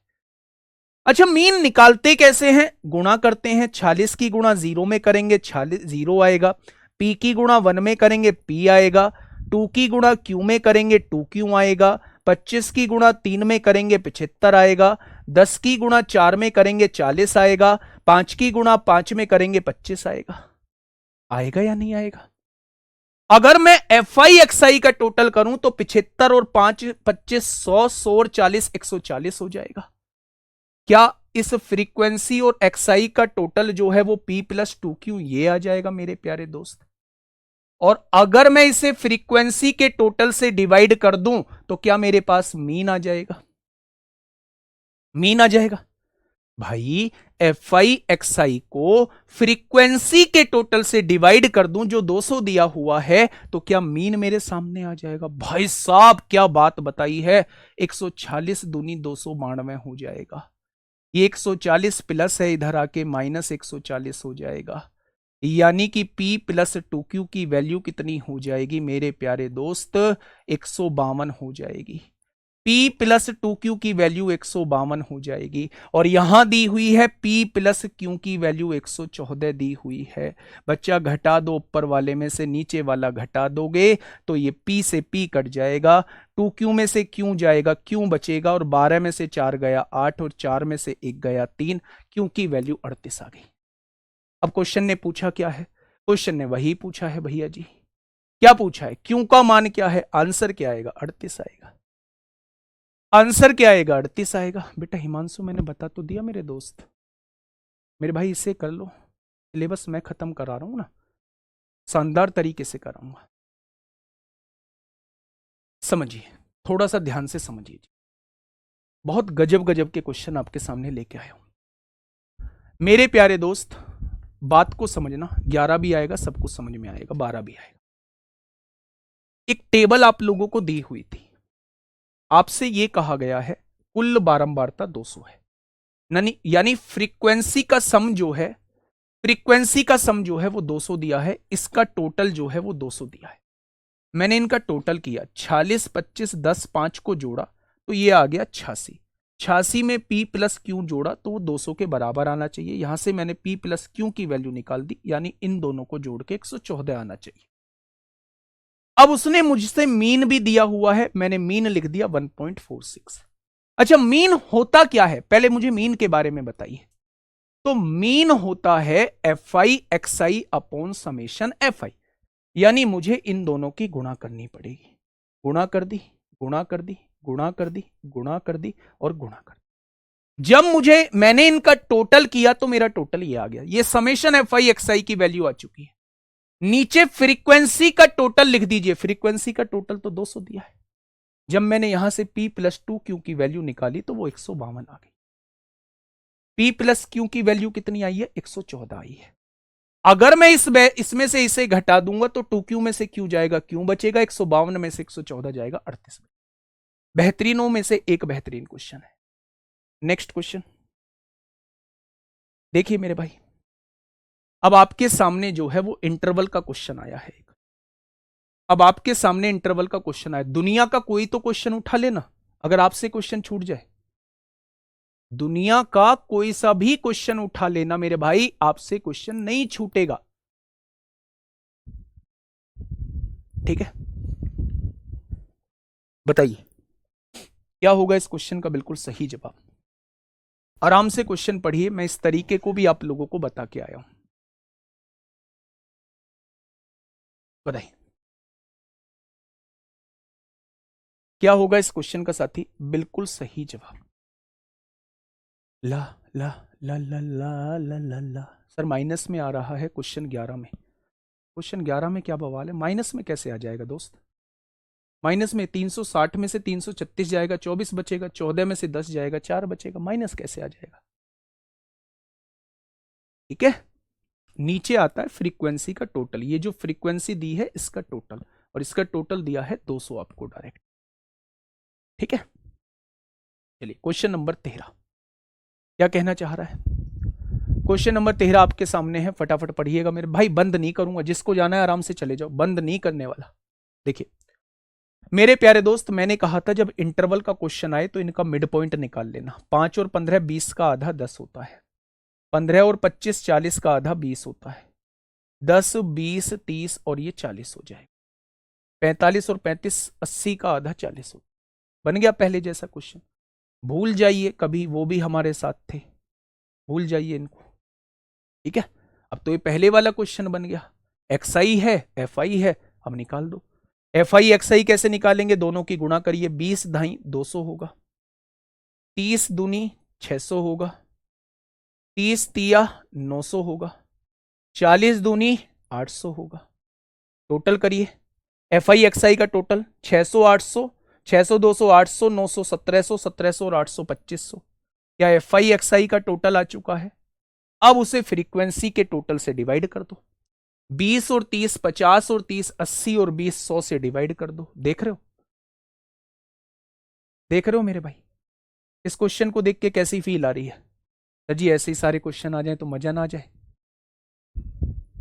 अच्छा, मीन निकालते कैसे हैं? गुणा करते हैं। 46 की गुणा 0 में करेंगे 46 0 आएगा, P की गुणा 1 में करेंगे P आएगा, 2 की गुणा Q में करेंगे 2Q आएगा, 25 की गुणा 3 में करेंगे 75 आएगा, 10 की गुणा 4 में करेंगे 40 आएगा, 5 की गुणा 5 में करेंगे 25 आएगा। आएगा या नहीं आएगा? अगर मैं FI XI का टोटल करूं तो 75 और 5 25 100 100 और 40 140 हो जाएगा। क्या इस फ्रीक्वेंसी और XI का टोटल जो है वो P प्लस 2Q ये आ जाएगा मेरे प्यारे दोस्त? और अगर मैं इसे फ्रीक्वेंसी के टोटल से डिवाइड कर दूं तो क्या मेरे पास मीन आ जाएगा? मीन आ जाएगा भाई। FI XI को फ्रीक्वेंसी के टोटल से डिवाइड कर दूं जो 200 दिया हुआ है, तो क्या मीन मेरे सामने आ जाएगा? भाई साहब क्या बात बताई है। 146 दूनी 292 हो जाएगा। ये 140 प्लस है, इधर आके माइनस 140 हो जाएगा, यानी कि P प्लस 2Q की वैल्यू कितनी हो जाएगी मेरे प्यारे दोस्त? 152 हो जाएगी। P प्लस 2Q की वैल्यू 152 हो जाएगी, और यहां दी हुई है P प्लस Q की वैल्यू 114 दी हुई है। बच्चा घटा दो, ऊपर वाले में से नीचे वाला घटा दोगे तो ये P से P कट जाएगा, 2Q में से Q जाएगा, Q बचेगा, और 12 में से 4 गया 8 और 4 में से 1 गया 3, Q की वैल्यू 38 आ गई। अब क्वेश्चन ने पूछा क्या है? क्वेश्चन ने वही पूछा है भैया जी। क्या पूछा है? Q का मान क्या है? आंसर क्या आएगा? 38 आएगा। आंसर क्या आएगा? 38 आएगा। बेटा हिमांशु मैंने बता तो दिया मेरे दोस्त, मेरे भाई इसे कर लो, सिलेबस मैं खत्म करा रहा हूं ना, शानदार तरीके से कराऊंगा। समझिए, थोड़ा सा ध्यान से समझिए, बहुत गजब गजब के क्वेश्चन आपके सामने लेके आया हूं मेरे प्यारे दोस्त। बात को समझना, 11 भी आएगा, सब कुछ समझ में आएगा, 12 भी आएगा। एक टेबल आप लोगों को दी हुई थी, आपसे यह कहा गया है कुल बारंबारता 200 है, यानी फ्रीक्वेंसी का सम जो है, फ्रीक्वेंसी का सम जो है वो 200 दिया है, इसका टोटल जो है वो 200 दिया है। मैंने इनका टोटल किया, 46 25 10 5 को जोड़ा तो ये आ गया 86। 86 में P प्लस Q जोड़ा तो वो 200 के बराबर आना चाहिए। यहां से मैंने P प्लस Q की वैल्यू निकाल दी, यानी इन दोनों को जोड़ के 114 आना चाहिए। अब उसने मुझसे मीन भी दिया हुआ है, मैंने मीन लिख दिया 1.46। अच्छा, मीन होता क्या है? पहले मुझे मीन के बारे में बताइए। तो मीन होता है FI XI upon summation FI। यानी मुझे इन दोनों की गुणा करनी पड़ेगी। गुणा कर दी, गुणा कर दी, गुणा कर दी, गुणा कर दी और गुणा कर दी। जब मैंने इनका टोटल किया तो मेरा टोटल ये आ गया। ये समेशन एफ आई एक्स आई की वैल्यू आ चुकी है। नीचे फ्रीक्वेंसी का टोटल लिख दीजिए। फ्रीक्वेंसी का टोटल तो 200 दिया है। जब मैंने यहां से P प्लस 2Q की वैल्यू निकाली तो वो 152 आ गई। P प्लस Q की वैल्यू कितनी आई है? 114 आई है। अगर मैं इसमें से इसे घटा दूंगा तो 2Q में से Q जाएगा, Q बचेगा, 152 में से 114 जाएगा, 38। बेहतरीनों में से एक बेहतरीन क्वेश्चन है। नेक्स्ट क्वेश्चन देखिए मेरे भाई, अब आपके सामने जो है वो इंटरवल का क्वेश्चन आया है। अब आपके सामने इंटरवल का क्वेश्चन आया। दुनिया का कोई तो क्वेश्चन उठा लेना, अगर आपसे क्वेश्चन छूट जाए। दुनिया का कोई सा भी क्वेश्चन उठा लेना मेरे भाई, आपसे क्वेश्चन नहीं छूटेगा। ठीक है, बताइए क्या होगा इस क्वेश्चन का बिल्कुल सही जवाब। आराम से क्वेश्चन पढ़िए, मैं इस तरीके को भी आप लोगों को बता के आया हूं। बताइए क्या होगा इस क्वेश्चन का साथी बिल्कुल सही जवाब। ला ला ला ला ला ला ला ला। सर माइनस में आ रहा है क्वेश्चन 11 में। क्वेश्चन 11 में क्या बवाल है? माइनस में कैसे आ जाएगा दोस्त? माइनस में 360 में से 336 जाएगा, 24 बचेगा, 14 में से 10 जाएगा, 4 बचेगा, माइनस कैसे आ जाएगा? ठीक है, नीचे आता है फ्रीक्वेंसी का टोटल। ये जो फ्रीक्वेंसी दी है इसका टोटल, और इसका टोटल दिया है 200 आपको डायरेक्ट। ठीक है, चलिए क्वेश्चन नंबर 13 क्या कहना चाह रहा है? क्वेश्चन नंबर 13 आपके सामने है, फटाफट पढ़िएगा मेरे भाई। बंद नहीं करूंगा, जिसको जाना है आराम से चले जाओ, बंद नहीं करने वाला। देखिए मेरे प्यारे दोस्त, मैंने कहा था जब इंटरवल का क्वेश्चन आए तो इनका मिड पॉइंट निकाल लेना। 5 और 15 20 का आधा 10 होता है। 15 और 25 40 का आधा 20 होता है। 10 20 30 और ये 40 हो जाएगा। 45 और 35 80 का आधा 40 होता है। बन गया पहले जैसा क्वेश्चन। भूल जाइए, कभी वो भी हमारे साथ थे, भूल जाइए इनको। ठीक है, अब तो ये पहले वाला क्वेश्चन बन गया। एक्स आई है, एफ आई है, अब निकाल दो। एफ आई एक्स आई कैसे निकालेंगे? दोनों की गुणा करिए। 20 ढाई 200 होगा, 30 दूनी 600 होगा, 30 तिया 900 होगा, 40 दूनी 800 होगा। टोटल करिए एफ आई एक्स आई का टोटल 600 800, 600 200 800 900 1700, 1700 और 800 2500। क्या एफ आई एक्स आई का टोटल आ चुका है? अब उसे फ्रीक्वेंसी के टोटल से डिवाइड कर दो। 20 और 30 50 और 30 80 और 20 100 से डिवाइड कर दो। देख रहे हो, देख रहे हो मेरे भाई? इस क्वेश्चन को देख के कैसी फील आ रही है? जी ऐसे ही सारे क्वेश्चन आ जाए तो मजा ना आ जाए?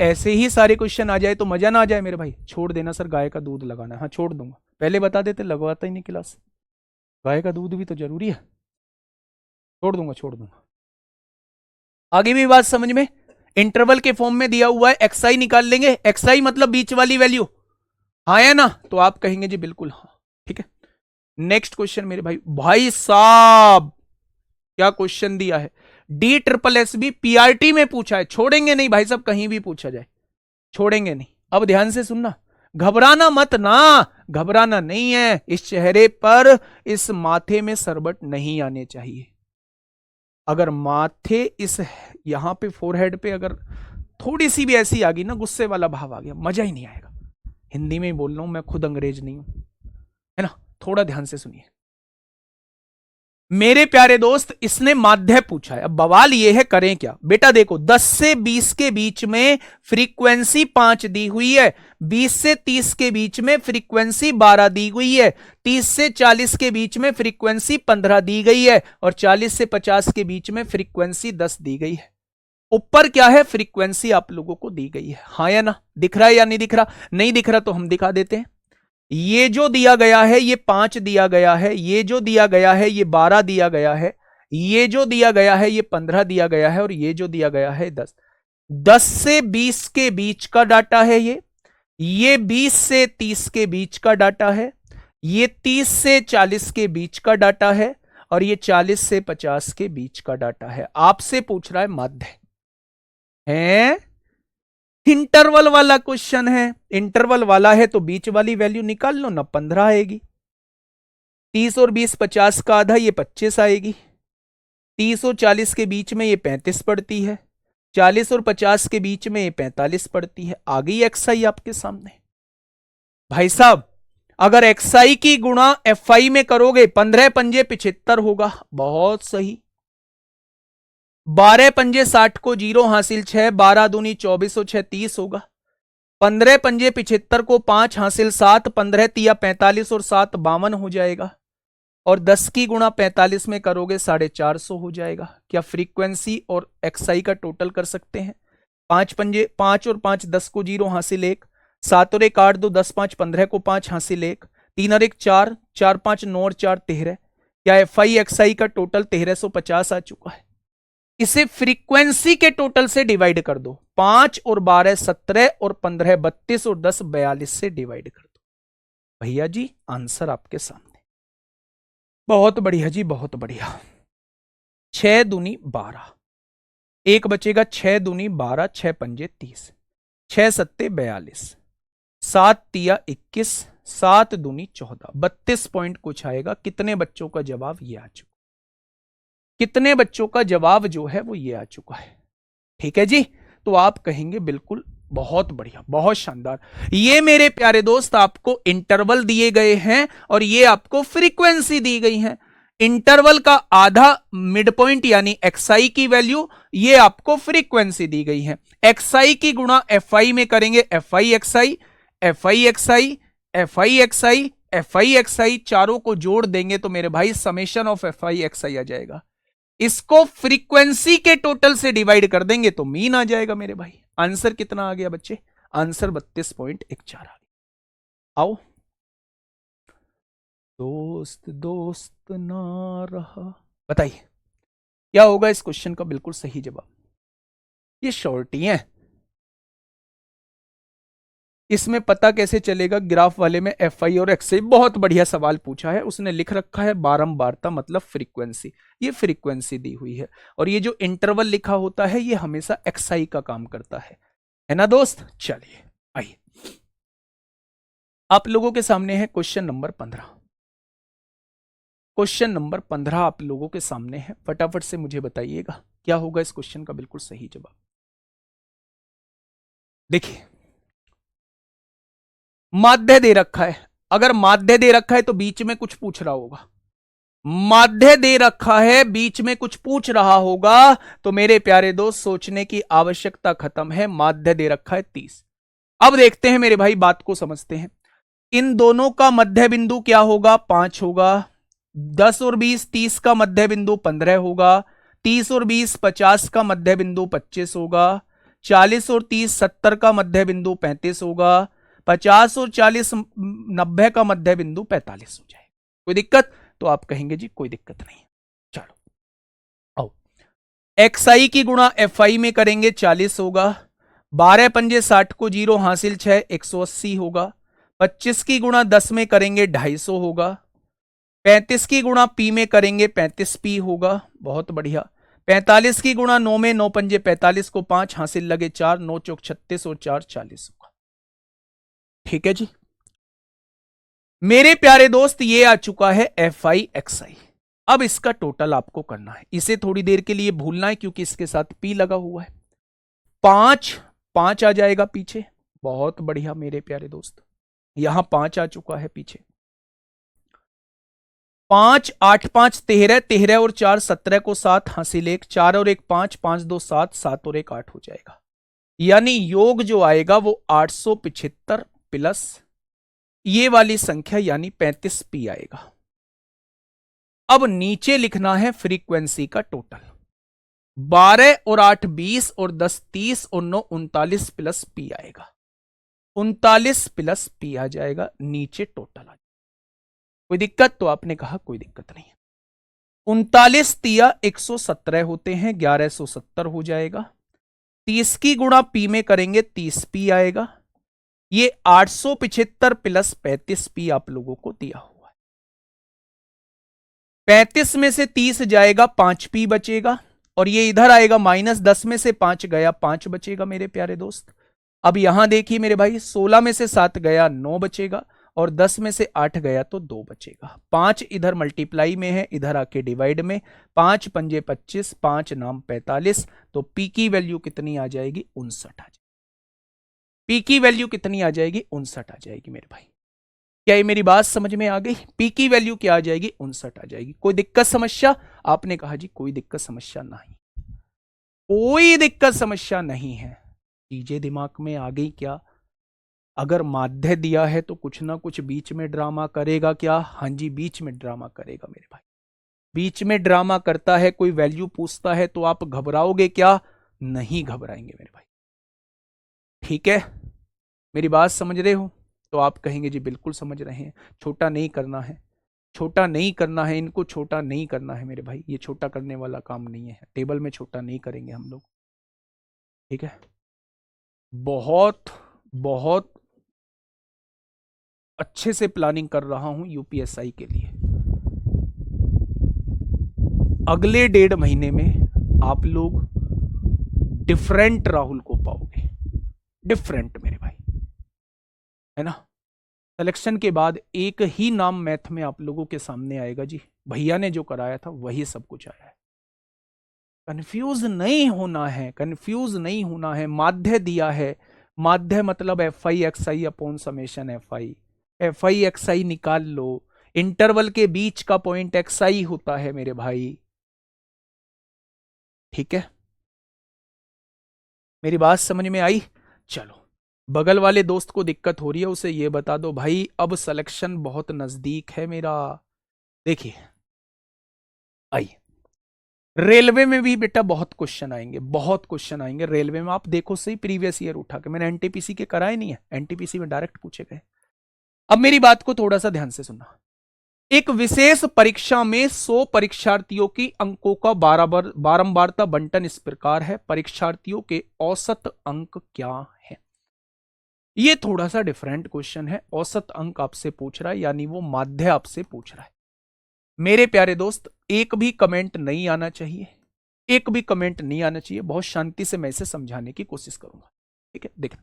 ऐसे ही सारे क्वेश्चन आ जाए तो मजा ना आ जाए मेरे भाई? छोड़ देना सर गाय का दूध लगाना। हाँ छोड़ दूंगा, पहले बता देते, लगवाता ही नहीं क्लास। गाय का दूध भी तो जरूरी है। छोड़ दूंगा, छोड़ दूंगा। आगे भी बात समझ में? इंटरवल के फॉर्म में दिया हुआ है, एक्स आई निकाल लेंगे। एक्स आई मतलब बीच वाली वैल्यू, हाँ है ना? तो आप कहेंगे जी बिल्कुल हाँ। ठीक है, नेक्स्ट क्वेश्चन मेरे भाई। भाई साहब क्या क्वेश्चन दिया है? D triple S B PRT में पूछा है। छोड़ेंगे नहीं भाई साहब, कहीं भी पूछा जाए छोड़ेंगे नहीं। अब ध्यान से सुनना, घबराना मत ना, घबराना नहीं है। इस चेहरे पर, इस माथे में सरबट नहीं आने चाहिए। अगर माथे इस यहां पे फोरहेड पे अगर थोड़ी सी भी ऐसी आ गई ना, गुस्से वाला भाव आ गया, मजा ही नहीं आएगा। हिंदी में ही बोल रहा हूं मैं, खुद अंग्रेज नहीं हूं, है ना? थोड़ा ध्यान से सुनिए मेरे प्यारे दोस्त। इसने माध्य पूछा है। अब बवाल ये है, करें क्या बेटा? देखो 10 से 20 के बीच में फ्रीक्वेंसी 5 दी हुई है, 20 से 30 के बीच में फ्रीक्वेंसी 12 दी हुई है, 30 से 40 के बीच में फ्रीक्वेंसी 15 दी गई है, और 40 से 50 के बीच में फ्रीक्वेंसी 10 दी गई है। ऊपर क्या है? फ्रीक्वेंसी आप लोगों को दी गई है, हाँ या ना? दिख रहा है या नहीं दिख रहा? नहीं दिख रहा तो हम दिखा देते हैं। ये जो दिया गया है ये 5 दिया गया है, ये जो दिया गया है ये 12 दिया गया है, ये जो दिया गया है ये 15 दिया गया है, और ये जो दिया गया है 10। 10 से 20 के बीच का डाटा है ये 20 से 30 के बीच का डाटा है, ये 30 से 40 के बीच का डाटा है, और ये 40 से 50 के बीच का डाटा है। आपसे पूछ रहा है माध्य है इंटरवल वाला क्वेश्चन है, इंटरवल वाला है तो बीच वाली वैल्यू निकाल लो ना, 15 आएगी। 30 और 20 50 का आधा, ये 25 आएगी। 30 और 40 के बीच में ये 35 पड़ती है। 40 और 50 के बीच में ये 45 पड़ती है। आ गई एक्सआई आपके सामने। भाई साहब अगर एक्सआई की गुणा एफआई में करोगे 15 पंजे 75 होगा। बहुत सही। 12 पंजे 60 को 0 हासिल 6, 12 दूनी 24 और 6 30 होगा। 15 पंजे 75 को 5 हासिल 7, 15 तिया 45 और 7 52 हो जाएगा। और 10 की गुणा 45 में करोगे 450 हो जाएगा। क्या फ्रीक्वेंसी और एक्सआई का टोटल कर सकते हैं? 5 पंजे 5 और 5 10 को 0 हासिल 1, 7 और 1 8 2 10 5 15 को 5 हासिल 1, 3 और 1 4, 4 5 9 और 4 13। क्या एफआई एक्सआई का टोटल 1350 आ चुका है। इसे फ्रीक्वेंसी के टोटल से डिवाइड कर दो। 5 और 12 17 और 15 32 और 10 42 से डिवाइड कर दो। भैया जी आंसर आपके सामने। बहुत बढ़िया जी, बहुत बढ़िया। 6 दूनी 12, एक बचेगा 6 दूनी 12, 6 पंजे 30, 6 सत्ते 42, 7 तिया 21, 7 दूनी 14, 32 पॉइंट कुछ आएगा। कितने बच्चों का जवाब ये आ चुका, कितने बच्चों का जवाब जो है वो ये आ चुका है। ठीक है जी, तो आप कहेंगे बिल्कुल बहुत बढ़िया, बहुत शानदार। ये मेरे प्यारे दोस्त आपको इंटरवल दिए गए हैं और ये आपको फ्रीक्वेंसी दी गई है। इंटरवल का आधा मिड पॉइंट यानी एक्सआई की वैल्यू, ये आपको फ्रीक्वेंसी दी गई है। एक्सआई की गुणा एफआई में करेंगे, FI XI, FI XI, FI XI, FI XI, चारों को जोड़ देंगे तो मेरे भाई समेशन ऑफ एफआई एक्सआई आ जाएगा। इसको फ्रीक्वेंसी के टोटल से डिवाइड कर देंगे तो मीन आ जाएगा मेरे भाई। आंसर कितना आ गया बच्चे? आंसर 32.14 आ गया। आओ दोस्त दोस्त ना रहा, बताइए क्या होगा इस क्वेश्चन का बिल्कुल सही जवाब? ये शॉर्टी है, इसमें पता कैसे चलेगा? ग्राफ वाले में एफ आई और एक्स आई। बहुत बढ़िया सवाल पूछा है, उसने लिख रखा है बारंबारता मतलब फ्रीक्वेंसी। ये फ्रीक्वेंसी दी हुई है और ये जो इंटरवल लिखा होता है ये हमेशा एक्सआई का काम करता है ना दोस्त? चलिए आइए, आप लोगों के सामने है क्वेश्चन नंबर 15। क्वेश्चन नंबर 15 आप लोगों के सामने है, फटाफट से मुझे बताइएगा क्या होगा इस क्वेश्चन का बिल्कुल सही जवाब। देखिए माध्य दे रखा है, अगर माध्य दे रखा है तो बीच में कुछ पूछ रहा होगा। माध्य दे रखा है, बीच में कुछ पूछ रहा होगा, तो मेरे प्यारे दोस्त सोचने की आवश्यकता खत्म है। माध्य दे रखा है 30। अब देखते हैं मेरे भाई, बात को समझते हैं। इन दोनों का मध्य बिंदु क्या होगा? 5 होगा। 10 और 20 30 का मध्य बिंदु 15 होगा। 30 और 20 50 का मध्य बिंदु 25 होगा। 40 और 30 70 का मध्य बिंदु 35 होगा। 50 और 40 90 का मध्य बिंदु 45 हो जाएगा। कोई दिक्कत? तो आप कहेंगे जी कोई दिक्कत नहीं। चलो आओ, एक्सआई की गुणा एफआई में करेंगे 40 होगा। 12 पंजे 60 को 0 हासिल 6 180 होगा। 25 की गुणा 10 में करेंगे 250 होगा। 35 की गुणा पी में करेंगे 35 पी होगा। बहुत बढ़िया। 45 की गुणा 9 में 9 पंजे 45 को 5 हासिल लगे 4, 9 चौक 36 और 4 40 होगा। ठीक है जी मेरे प्यारे दोस्त, ये आ चुका है एफ आई एक्स आई। अब इसका टोटल आपको करना है, इसे थोड़ी देर के लिए भूलना है क्योंकि इसके साथ पी लगा हुआ है। 5 5 आ जाएगा पीछे। बहुत बढ़िया मेरे प्यारे दोस्त, यहां 5 आ चुका है पीछे। 5 8 5 13, 13 और 4 17 को 7 हासिल 1, 4 और 1 5, 5 2 7, 7 और 1 8 हो जाएगा। यानी योग जो आएगा वो 875 प्लस ये वाली संख्या यानी 35 पी आएगा। अब नीचे लिखना है फ्रीक्वेंसी का टोटल। 12 और 8 20 और 10 30 और 9 39 प्लस पी आएगा। 39 प्लस पी आ जाएगा, नीचे टोटल आ जाएगा। कोई दिक्कत? तो आपने कहा कोई दिक्कत नहीं है। 39 तिया 117 होते हैं, 1170 हो जाएगा। 30 की गुणा पी में करेंगे 30 पी आएगा। ये 875 प्लस 35 पी आप लोगों को दिया हुआ है। 35 में से 30 जाएगा 5 पी बचेगा और ये इधर आएगा -10 में से 5 गया 5 बचेगा मेरे प्यारे दोस्त। अब यहां देखिए मेरे भाई, 16 में से 7 गया 9 बचेगा, और 10 में से 8 गया तो 2 बचेगा। 5 इधर मल्टीप्लाई में है, इधर आके डिवाइड में, 5 पंजे 25, 5 नाम 45, तो पी की वैल्यू कितनी आ जाएगी? 59 आ जाएगी। पी की वैल्यू कितनी आ जाएगी? 59 आ जाएगी मेरे भाई। क्या ये मेरी बात समझ में आ गई? पी की वैल्यू क्या आ जाएगी? 59 आ जाएगी। कोई दिक्कत समस्या? आपने कहा जी कोई दिक्कत समस्या नहीं, कोई दिक्कत समस्या नहीं है। चीजें दिमाग में आ गई क्या? अगर माध्य दिया है तो कुछ ना कुछ बीच में ड्रामा करेगा क्या? हाँ जी, बीच में ड्रामा करेगा मेरे भाई। बीच में ड्रामा करता है, कोई वैल्यू पूछता है तो आप घबराओगे क्या? नहीं घबराएंगे मेरे भाई। ठीक है, मेरी बात समझ रहे हो? तो आप कहेंगे जी बिल्कुल समझ रहे हैं, छोटा नहीं करना है, छोटा नहीं करना है, इनको छोटा नहीं करना है मेरे भाई, ये छोटा करने वाला काम नहीं है, टेबल में छोटा नहीं करेंगे हम लोग। ठीक है, बहुत बहुत अच्छे से प्लानिंग कर रहा हूं यूपीएसआई के लिए। अगले 1.5 महीने में आप लोग डिफरेंट राहुल को पाओगे, डिफरेंट मेरे भाई, है ना। सिलेक्शन के बाद एक ही नाम मैथ में आप लोगों के सामने आएगा जी, भैया ने जो कराया था वही सब कुछ आया है। कंफ्यूज नहीं होना है, कंफ्यूज नहीं होना है। माध्य दिया है, माध्य मतलब F I X I upon summation F I, F I X I निकाल लो। इंटरवल के बीच का पॉइंट एक्स आई होता है मेरे भाई। ठीक है, मेरी बात समझ में आई? चलो, बगल वाले दोस्त को दिक्कत हो रही है उसे ये बता दो भाई अब सिलेक्शन बहुत नजदीक है मेरा। देखिए आइए, रेलवे में भी बेटा बहुत क्वेश्चन आएंगे, बहुत क्वेश्चन आएंगे रेलवे में। आप देखो सही प्रीवियस ईयर उठा के, मैंने एनटीपीसी के कराए नहीं है, एनटीपीसी में डायरेक्ट पूछे गए। अब मेरी बात को थोड़ा सा ध्यान से सुनना। एक विशेष परीक्षा में 100 परीक्षार्थियों की अंकों का बारंबारता बंटन इस प्रकार है, परीक्षार्थियों के औसत अंक क्या है? ये थोड़ा सा डिफरेंट क्वेश्चन है। औसत अंक आपसे पूछ रहा है, यानी वो माध्य आपसे पूछ रहा है। मेरे प्यारे दोस्त, एक भी कमेंट नहीं आना चाहिए, एक भी कमेंट नहीं आना चाहिए। बहुत शांति से मैं इसे समझाने की कोशिश करूंगा। ठीक है, देख,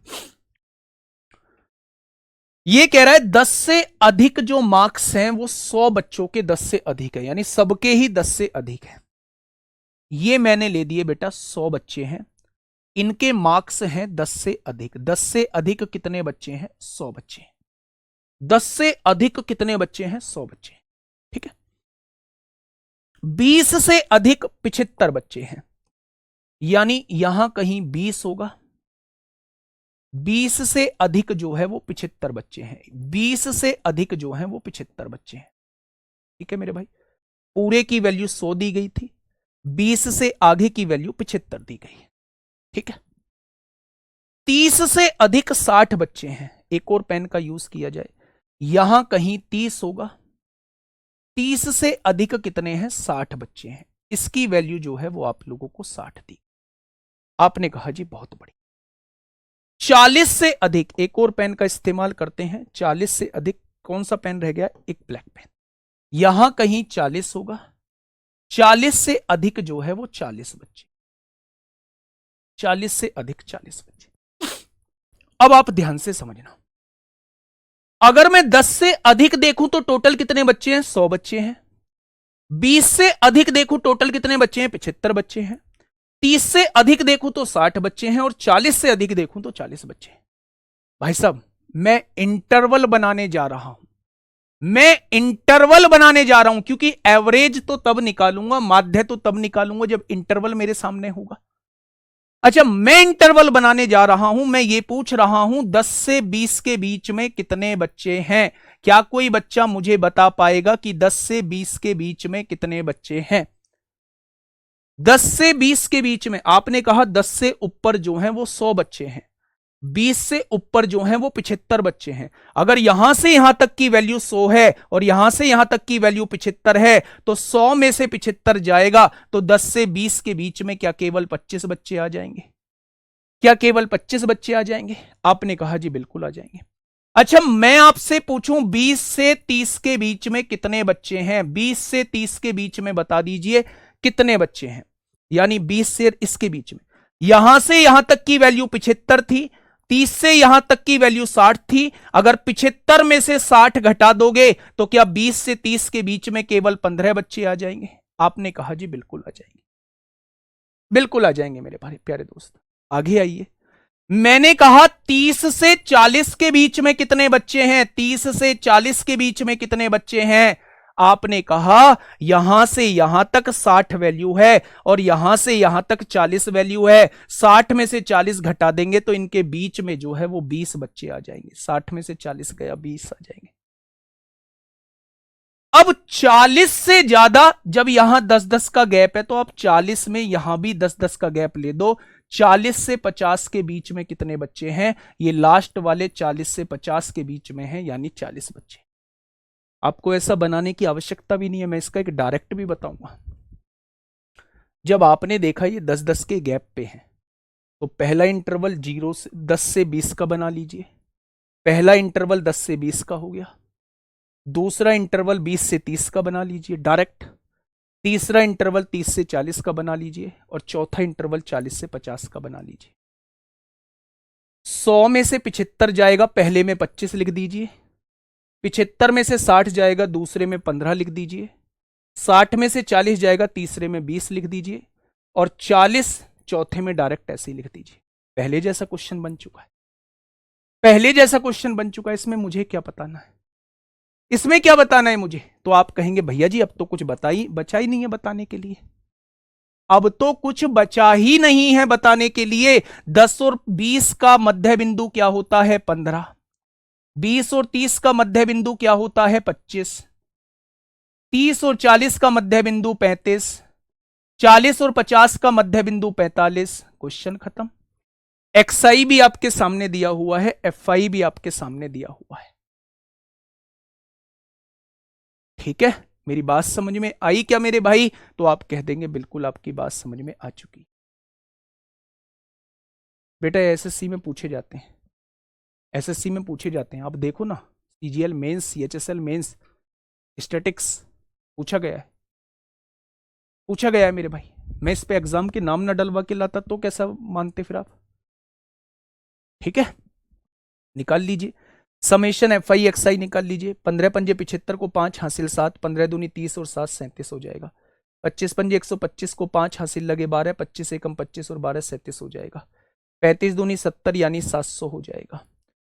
ये कह रहा है 10 से अधिक जो मार्क्स हैं वो 100 बच्चों के 10 से अधिक है, यानी सबके ही 10 से अधिक है। ये मैंने ले दिए बेटा 100 बच्चे हैं, इनके मार्क्स हैं 10 से अधिक। 10 से अधिक कितने बच्चे हैं? 100 बच्चे। 10 से अधिक कितने बच्चे हैं? 100 बच्चे। ठीक है, 20 से अधिक 75 बच्चे हैं, यानी यहां कहीं 20 होगा। 20 से अधिक जो है वो 75 बच्चे हैं, 20 से अधिक जो है वो 75 बच्चे हैं। ठीक है मेरे भाई, पूरे की वैल्यू 100 दी गई थी, 20 से आगे की वैल्यू 75 दी गई। ठीक है, 30 से अधिक 60 बच्चे हैं, एक और पेन का यूज किया जाए, यहां कहीं 30 होगा। 30 से अधिक कितने हैं? 60 बच्चे हैं, इसकी वैल्यू जो है वो आप लोगों को 60 दी। आपने कहा जी बहुत बड़ी। 40 से अधिक, एक और पेन का इस्तेमाल करते हैं। 40 से अधिक कौन सा पेन रह गया? एक ब्लैक पेन, यहां कहीं 40 होगा। 40 से अधिक जो है वो 40 बच्चे, 40 से अधिक 40 बच्चे। अब आप ध्यान से समझना, अगर मैं 10 से अधिक देखूं तो टोटल कितने बच्चे हैं? 100 बच्चे हैं। 20 से अधिक देखूं टोटल कितने बच्चे हैं? 75 बच्चे हैं। 30 से अधिक देखूं तो 60 बच्चे हैं, और 40 से अधिक देखूं तो 40 बच्चे हैं। भाई साहब, मैं इंटरवल बनाने जा रहा हूं, मैं इंटरवल बनाने जा रहा हूं, क्योंकि एवरेज तो तब निकालूंगा, माध्य तो तब निकालूंगा जब इंटरवल मेरे सामने होगा। अच्छा, मैं इंटरवल बनाने जा रहा हूं, मैं ये पूछ रहा हूं 10 से 20 के बीच में कितने बच्चे हैं? क्या कोई बच्चा मुझे बता पाएगा कि 10 से 20 के बीच में कितने बच्चे हैं? 10 से 20 के बीच में आपने कहा 10 से ऊपर जो हैं वो 100 बच्चे हैं, 20 से ऊपर जो हैं वो 75 बच्चे हैं। अगर यहां से यहां तक की वैल्यू 100 है और यहां से यहां तक की वैल्यू 75 है, तो 100 में से 75 जाएगा, तो 10 से 20 के बीच में क्या केवल 25 बच्चे आ जाएंगे? क्या केवल 25 बच्चे आ जाएंगे? आपने कहा जी बिल्कुल आ जाएंगे। अच्छा, मैं आपसे पूछूं 20 से 30 के बीच में कितने बच्चे हैं? 20 से 30 के बीच में बता दीजिए कितने बच्चे हैं, यानी 20 से इसके बीच में। यहां से यहां तक की वैल्यू 75 थी, 30 से यहां तक की वैल्यू 60 थी, अगर 75 में से 60 घटा दोगे तो क्या 20 से 30 के बीच में केवल 15 बच्चे आ जाएंगे? आपने कहा जी बिल्कुल आ जाएंगे, बिल्कुल आ जाएंगे मेरे प्यारे दोस्त। आगे आइए, मैंने कहा 30 से 40 के बीच में कितने बच्चे हैं? 30 से 40 के बीच में कितने बच्चे हैं? आपने कहा यहां से यहां तक 60 वैल्यू है और यहां से यहां तक 40 वैल्यू है। 60 में से 40 घटा देंगे तो इनके बीच में जो है वो 20 बच्चे आ जाएंगे। 60 में से 40 गया, 20 आ जाएंगे। अब 40 से ज्यादा, जब यहां 10-10 का गैप है तो आप 40 में यहां भी 10-10 का गैप ले दो। 40 से 50 के बीच में कितने बच्चे हैं? ये लास्ट वाले 40 से 50 के बीच में है, यानी 40 बच्चे। आपको ऐसा बनाने की आवश्यकता भी नहीं है, मैं इसका एक डायरेक्ट भी बताऊंगा। जब आपने देखा ये 10-10 के गैप पे है तो पहला इंटरवल 10 से 20 का बना लीजिए। पहला इंटरवल 10 से 20 का हो गया। दूसरा इंटरवल 20 से 30 का बना लीजिए डायरेक्ट। तीसरा इंटरवल 30 से 40 का बना लीजिए और चौथा इंटरवल 40 से 50 का बना लीजिए। 100 में से 75 जाएगा, पहले में 25 लिख दीजिए। 75 में से 60 जाएगा, दूसरे में 15 लिख दीजिए। 60 में से 40 जाएगा, तीसरे में 20 लिख दीजिए और 40 चौथे में डायरेक्ट ऐसे ही लिख दीजिए। पहले जैसा क्वेश्चन बन चुका है, पहले जैसा क्वेश्चन बन चुका है। इसमें मुझे क्या बताना है? इसमें क्या बताना है मुझे? तो आप कहेंगे भैया जी अब तो कुछ बचा ही नहीं है बताने के लिए। अब तो कुछ बचा ही नहीं है बताने के लिए। 10 और 20 का मध्य बिंदु क्या होता है? 15। 20 और 30 का मध्य बिंदु क्या होता है? 25। 30 और 40 का मध्य बिंदु 35। 40 और 50 का मध्य बिंदु 45। क्वेश्चन खत्म। XI भी आपके सामने दिया हुआ है, FI भी आपके सामने दिया हुआ है। ठीक है, मेरी बात समझ में आई क्या मेरे भाई? तो आप कह देंगे बिल्कुल आपकी बात समझ में आ चुकी। बेटा एसएससी में पूछे जाते हैं, एसएससी में पूछे जाते हैं। आप देखो ना, CGL mains, CHSL mains, statics पूछा गया है, पूछा गया है मेरे भाई। मैं इस पे एग्जाम के नाम ना डलवा के लाता तो कैसा मानते फिर आप? ठीक है, निकाल लीजिए समेशन FI XI निकाल लीजिए। 15 पंजे 75 को 5 हासिल 7, 15 दूनी 30 और 7 37 हो जाएगा। 25 पंजे 125 को 5 हासिल लगे 12, 25 एकम 25 और 12 37 हो जाएगा। 35 दूनी 70 यानी 700 हो जाएगा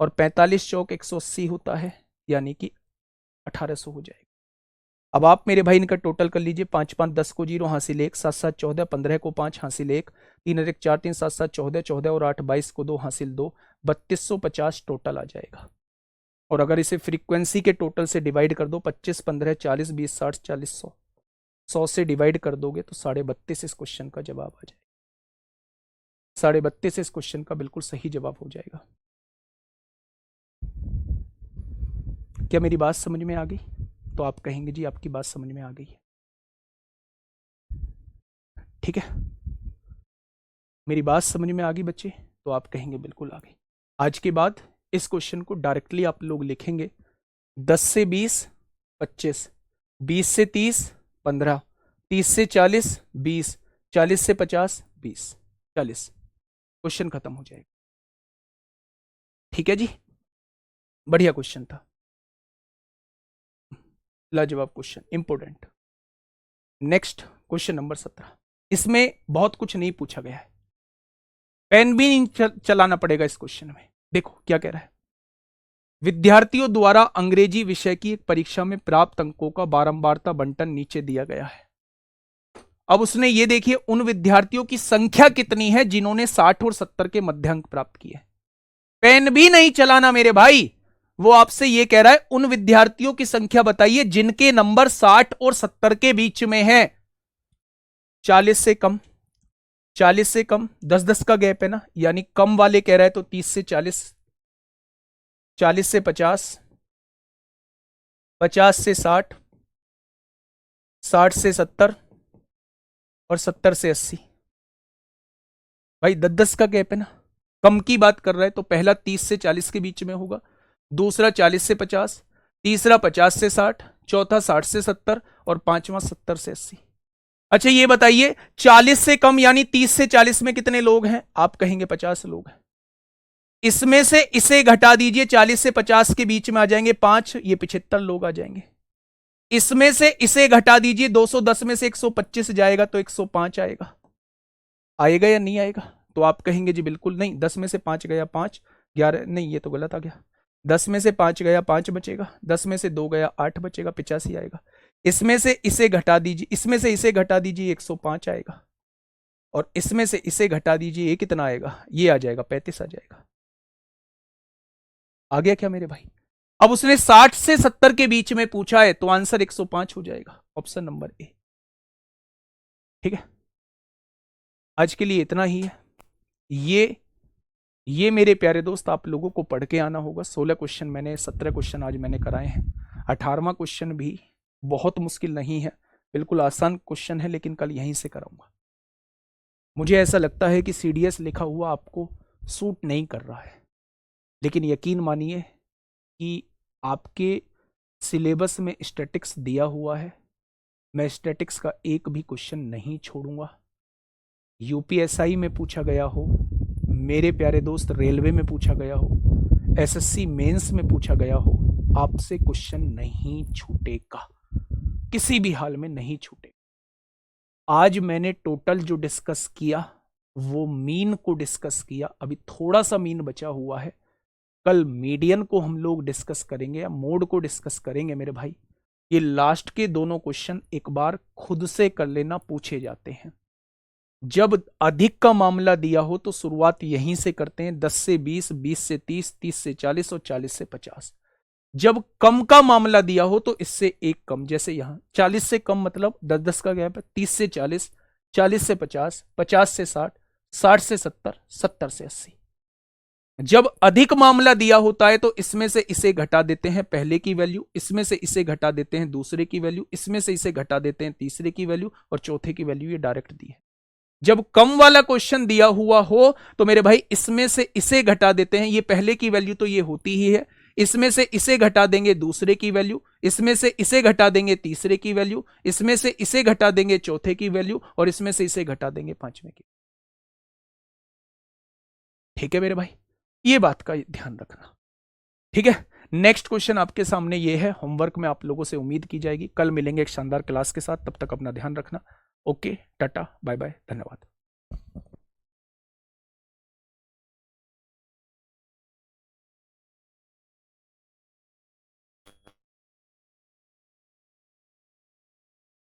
और 45 चौक 180 होता है यानी कि 1800 हो जाएगा। अब आप मेरे भाई इनका टोटल कर लीजिए। 5 5 10 को 0 हासिल 1, 7 7 14, 15 को 5 हासिल 1, 3 1 4 3 7 7 14, 14 और 8 22 को 2 हासिल 2, 3250 टोटल आ जाएगा। और अगर इसे फ्रीक्वेंसी के टोटल से डिवाइड कर दो, 25 15 40 20 60 40 100, 100 से डिवाइड कर दोगे तो 32.5 इस क्वेश्चन का जवाब आ जाएगा। 32.5 इस क्वेश्चन का बिल्कुल सही जवाब हो जाएगा। क्या मेरी बात समझ में आ गई? तो आप कहेंगे जी आपकी बात समझ में आ गई है। ठीक है, मेरी बात समझ में आ गई बच्चे? तो आप कहेंगे बिल्कुल आ गई। आज के बाद इस क्वेश्चन को डायरेक्टली आप लोग लिखेंगे। 10 से 20 25, 20 से 30 15, 30 से 40 20, 40 से 50 20, 40। क्वेश्चन खत्म हो जाएगा। ठीक है जी, बढ़िया क्वेश्चन था, लाजवाब question, important. Next question number 17। इसमें बहुत कुछ नहीं पूछा गया है, पेन भी नहीं चलाना पड़ेगा इस क्वेश्चन में। देखो क्या कह रहा है। विद्यार्थियों द्वारा अंग्रेजी विषय की एक परीक्षा में प्राप्त अंकों का बारंबारता बंटन नीचे दिया गया है। अब उसने ये देखिए उन विद्यार्थियों की संख्या कितनी है जिन्होंने 60 और 70 के मध्य अंक प्राप्त किए। पेन भी नहीं चलाना मेरे भाई, वो आपसे ये कह रहा है उन विद्यार्थियों की संख्या बताइए जिनके नंबर 60 और 70 के बीच में है। 40 से कम, 40 से कम, 10-10 का गैप है ना, यानी कम वाले कह रहा है तो 30 से 40, 40 से 50, 50 से 60, 60 से 70 और 70 से 80। भाई 10-10 का गैप है ना, कम की बात कर रहा है तो पहला 30 से 40 के बीच में होगा, दूसरा 40 से 50, तीसरा 50 से 60, चौथा 60 से 70 और पांचवा 70 से 80। अच्छा ये बताइए 40 से कम यानी 30 से 40 में कितने लोग हैं? आप कहेंगे 50 लोग हैं। इसमें से इसे घटा दीजिए, 40 से 50 के बीच में आ जाएंगे 5, ये 75 लोग आ जाएंगे। इसमें से इसे घटा दीजिए, 210 में से 125 जाएगा तो 105 आएगा। आएगा या नहीं आएगा? तो आप कहेंगे जी बिल्कुल नहीं, 10 में से 5 गया 5, 11 नहीं, ये तो गलत आ गया। 10 में से 5 गया 5 बचेगा, 10 में से 2 गया 8 बचेगा, 85 आएगा। इसमें से इसे घटा दीजिए, इसमें से इसे घटा दीजिए, 105 आएगा। और इसमें से इसे घटा दीजिए, ये कितना आएगा? ये आ जाएगा 35 आ जाएगा। आ गया क्या मेरे भाई? अब उसने 60 से 70 के बीच में पूछा है, तो आंसर 105 हो जाएगा, ऑप्शन नंबर ए। ठीक है, आज के लिए इतना ही है। ये मेरे प्यारे दोस्त आप लोगों को पढ़ के आना होगा। 16 क्वेश्चन मैंने, 17 क्वेश्चन आज मैंने कराए हैं। 18वां क्वेश्चन भी बहुत मुश्किल नहीं है, बिल्कुल आसान क्वेश्चन है, लेकिन कल यहीं से कराऊंगा। मुझे ऐसा लगता है कि सीडीएस लिखा हुआ आपको सूट नहीं कर रहा है, लेकिन यकीन मानिए कि आपके सिलेबस में स्टैटिक्स दिया हुआ है। मैं स्टैटिक्स का एक भी क्वेश्चन नहीं छोड़ूंगा। यूपीएसआई में पूछा गया हो, मेरे प्यारे दोस्त रेलवे में पूछा गया हो, एसएससी मेंस में पूछा गया हो, आपसे क्वेश्चन नहीं छूटेगा, किसी भी हाल में नहीं छूटेगा। आज मैंने टोटल जो डिस्कस किया वो मीन को डिस्कस किया, अभी थोड़ा सा मीन बचा हुआ है। कल मीडियन को हम लोग डिस्कस करेंगे या मोड को डिस्कस करेंगे मेरे भाई। ये लास्ट के दोनों क्वेश्चन एक बार खुद से कर लेना, पूछे जाते हैं। जब अधिक का मामला दिया हो तो शुरुआत यहीं से करते हैं, 10 से 20, 20 से 30, 30 से 40 और 40 से 50। जब कम का मामला दिया हो तो इससे एक कम, जैसे यहां 40 से कम मतलब 10-10 का गैप है, 30 से 40, 40 से 50, 50 से 60, 60 से 70, 70 से 80। जब अधिक मामला दिया होता है तो इसमें से इसे घटा देते हैं पहले की वैल्यू, इसमें से इसे घटा देते हैं दूसरे की वैल्यू, इसमें से इसे घटा देते हैं तीसरे की वैल्यू, और चौथे की वैल्यू ये डायरेक्ट दी है। जब कम वाला क्वेश्चन दिया हुआ हो तो मेरे भाई इसमें से इसे घटा देते हैं, ये पहले की वैल्यू तो ये होती ही है, इसमें से इसे घटा देंगे दूसरे की वैल्यू, इसमें से इसे घटा देंगे तीसरे की वैल्यू, इसमें से इसे घटा देंगे चौथे की वैल्यू, और इसमें से इसे घटा देंगे पांचवें की। ठीक है मेरे भाई, ये बात का ध्यान रखना। ठीक है, नेक्स्ट क्वेश्चन आपके सामने ये है, होमवर्क में आप लोगों से उम्मीद की जाएगी। कल मिलेंगे एक शानदार क्लास के साथ, तब तक अपना ध्यान रखना। ओके, टाटा, बाय बाय, धन्यवाद।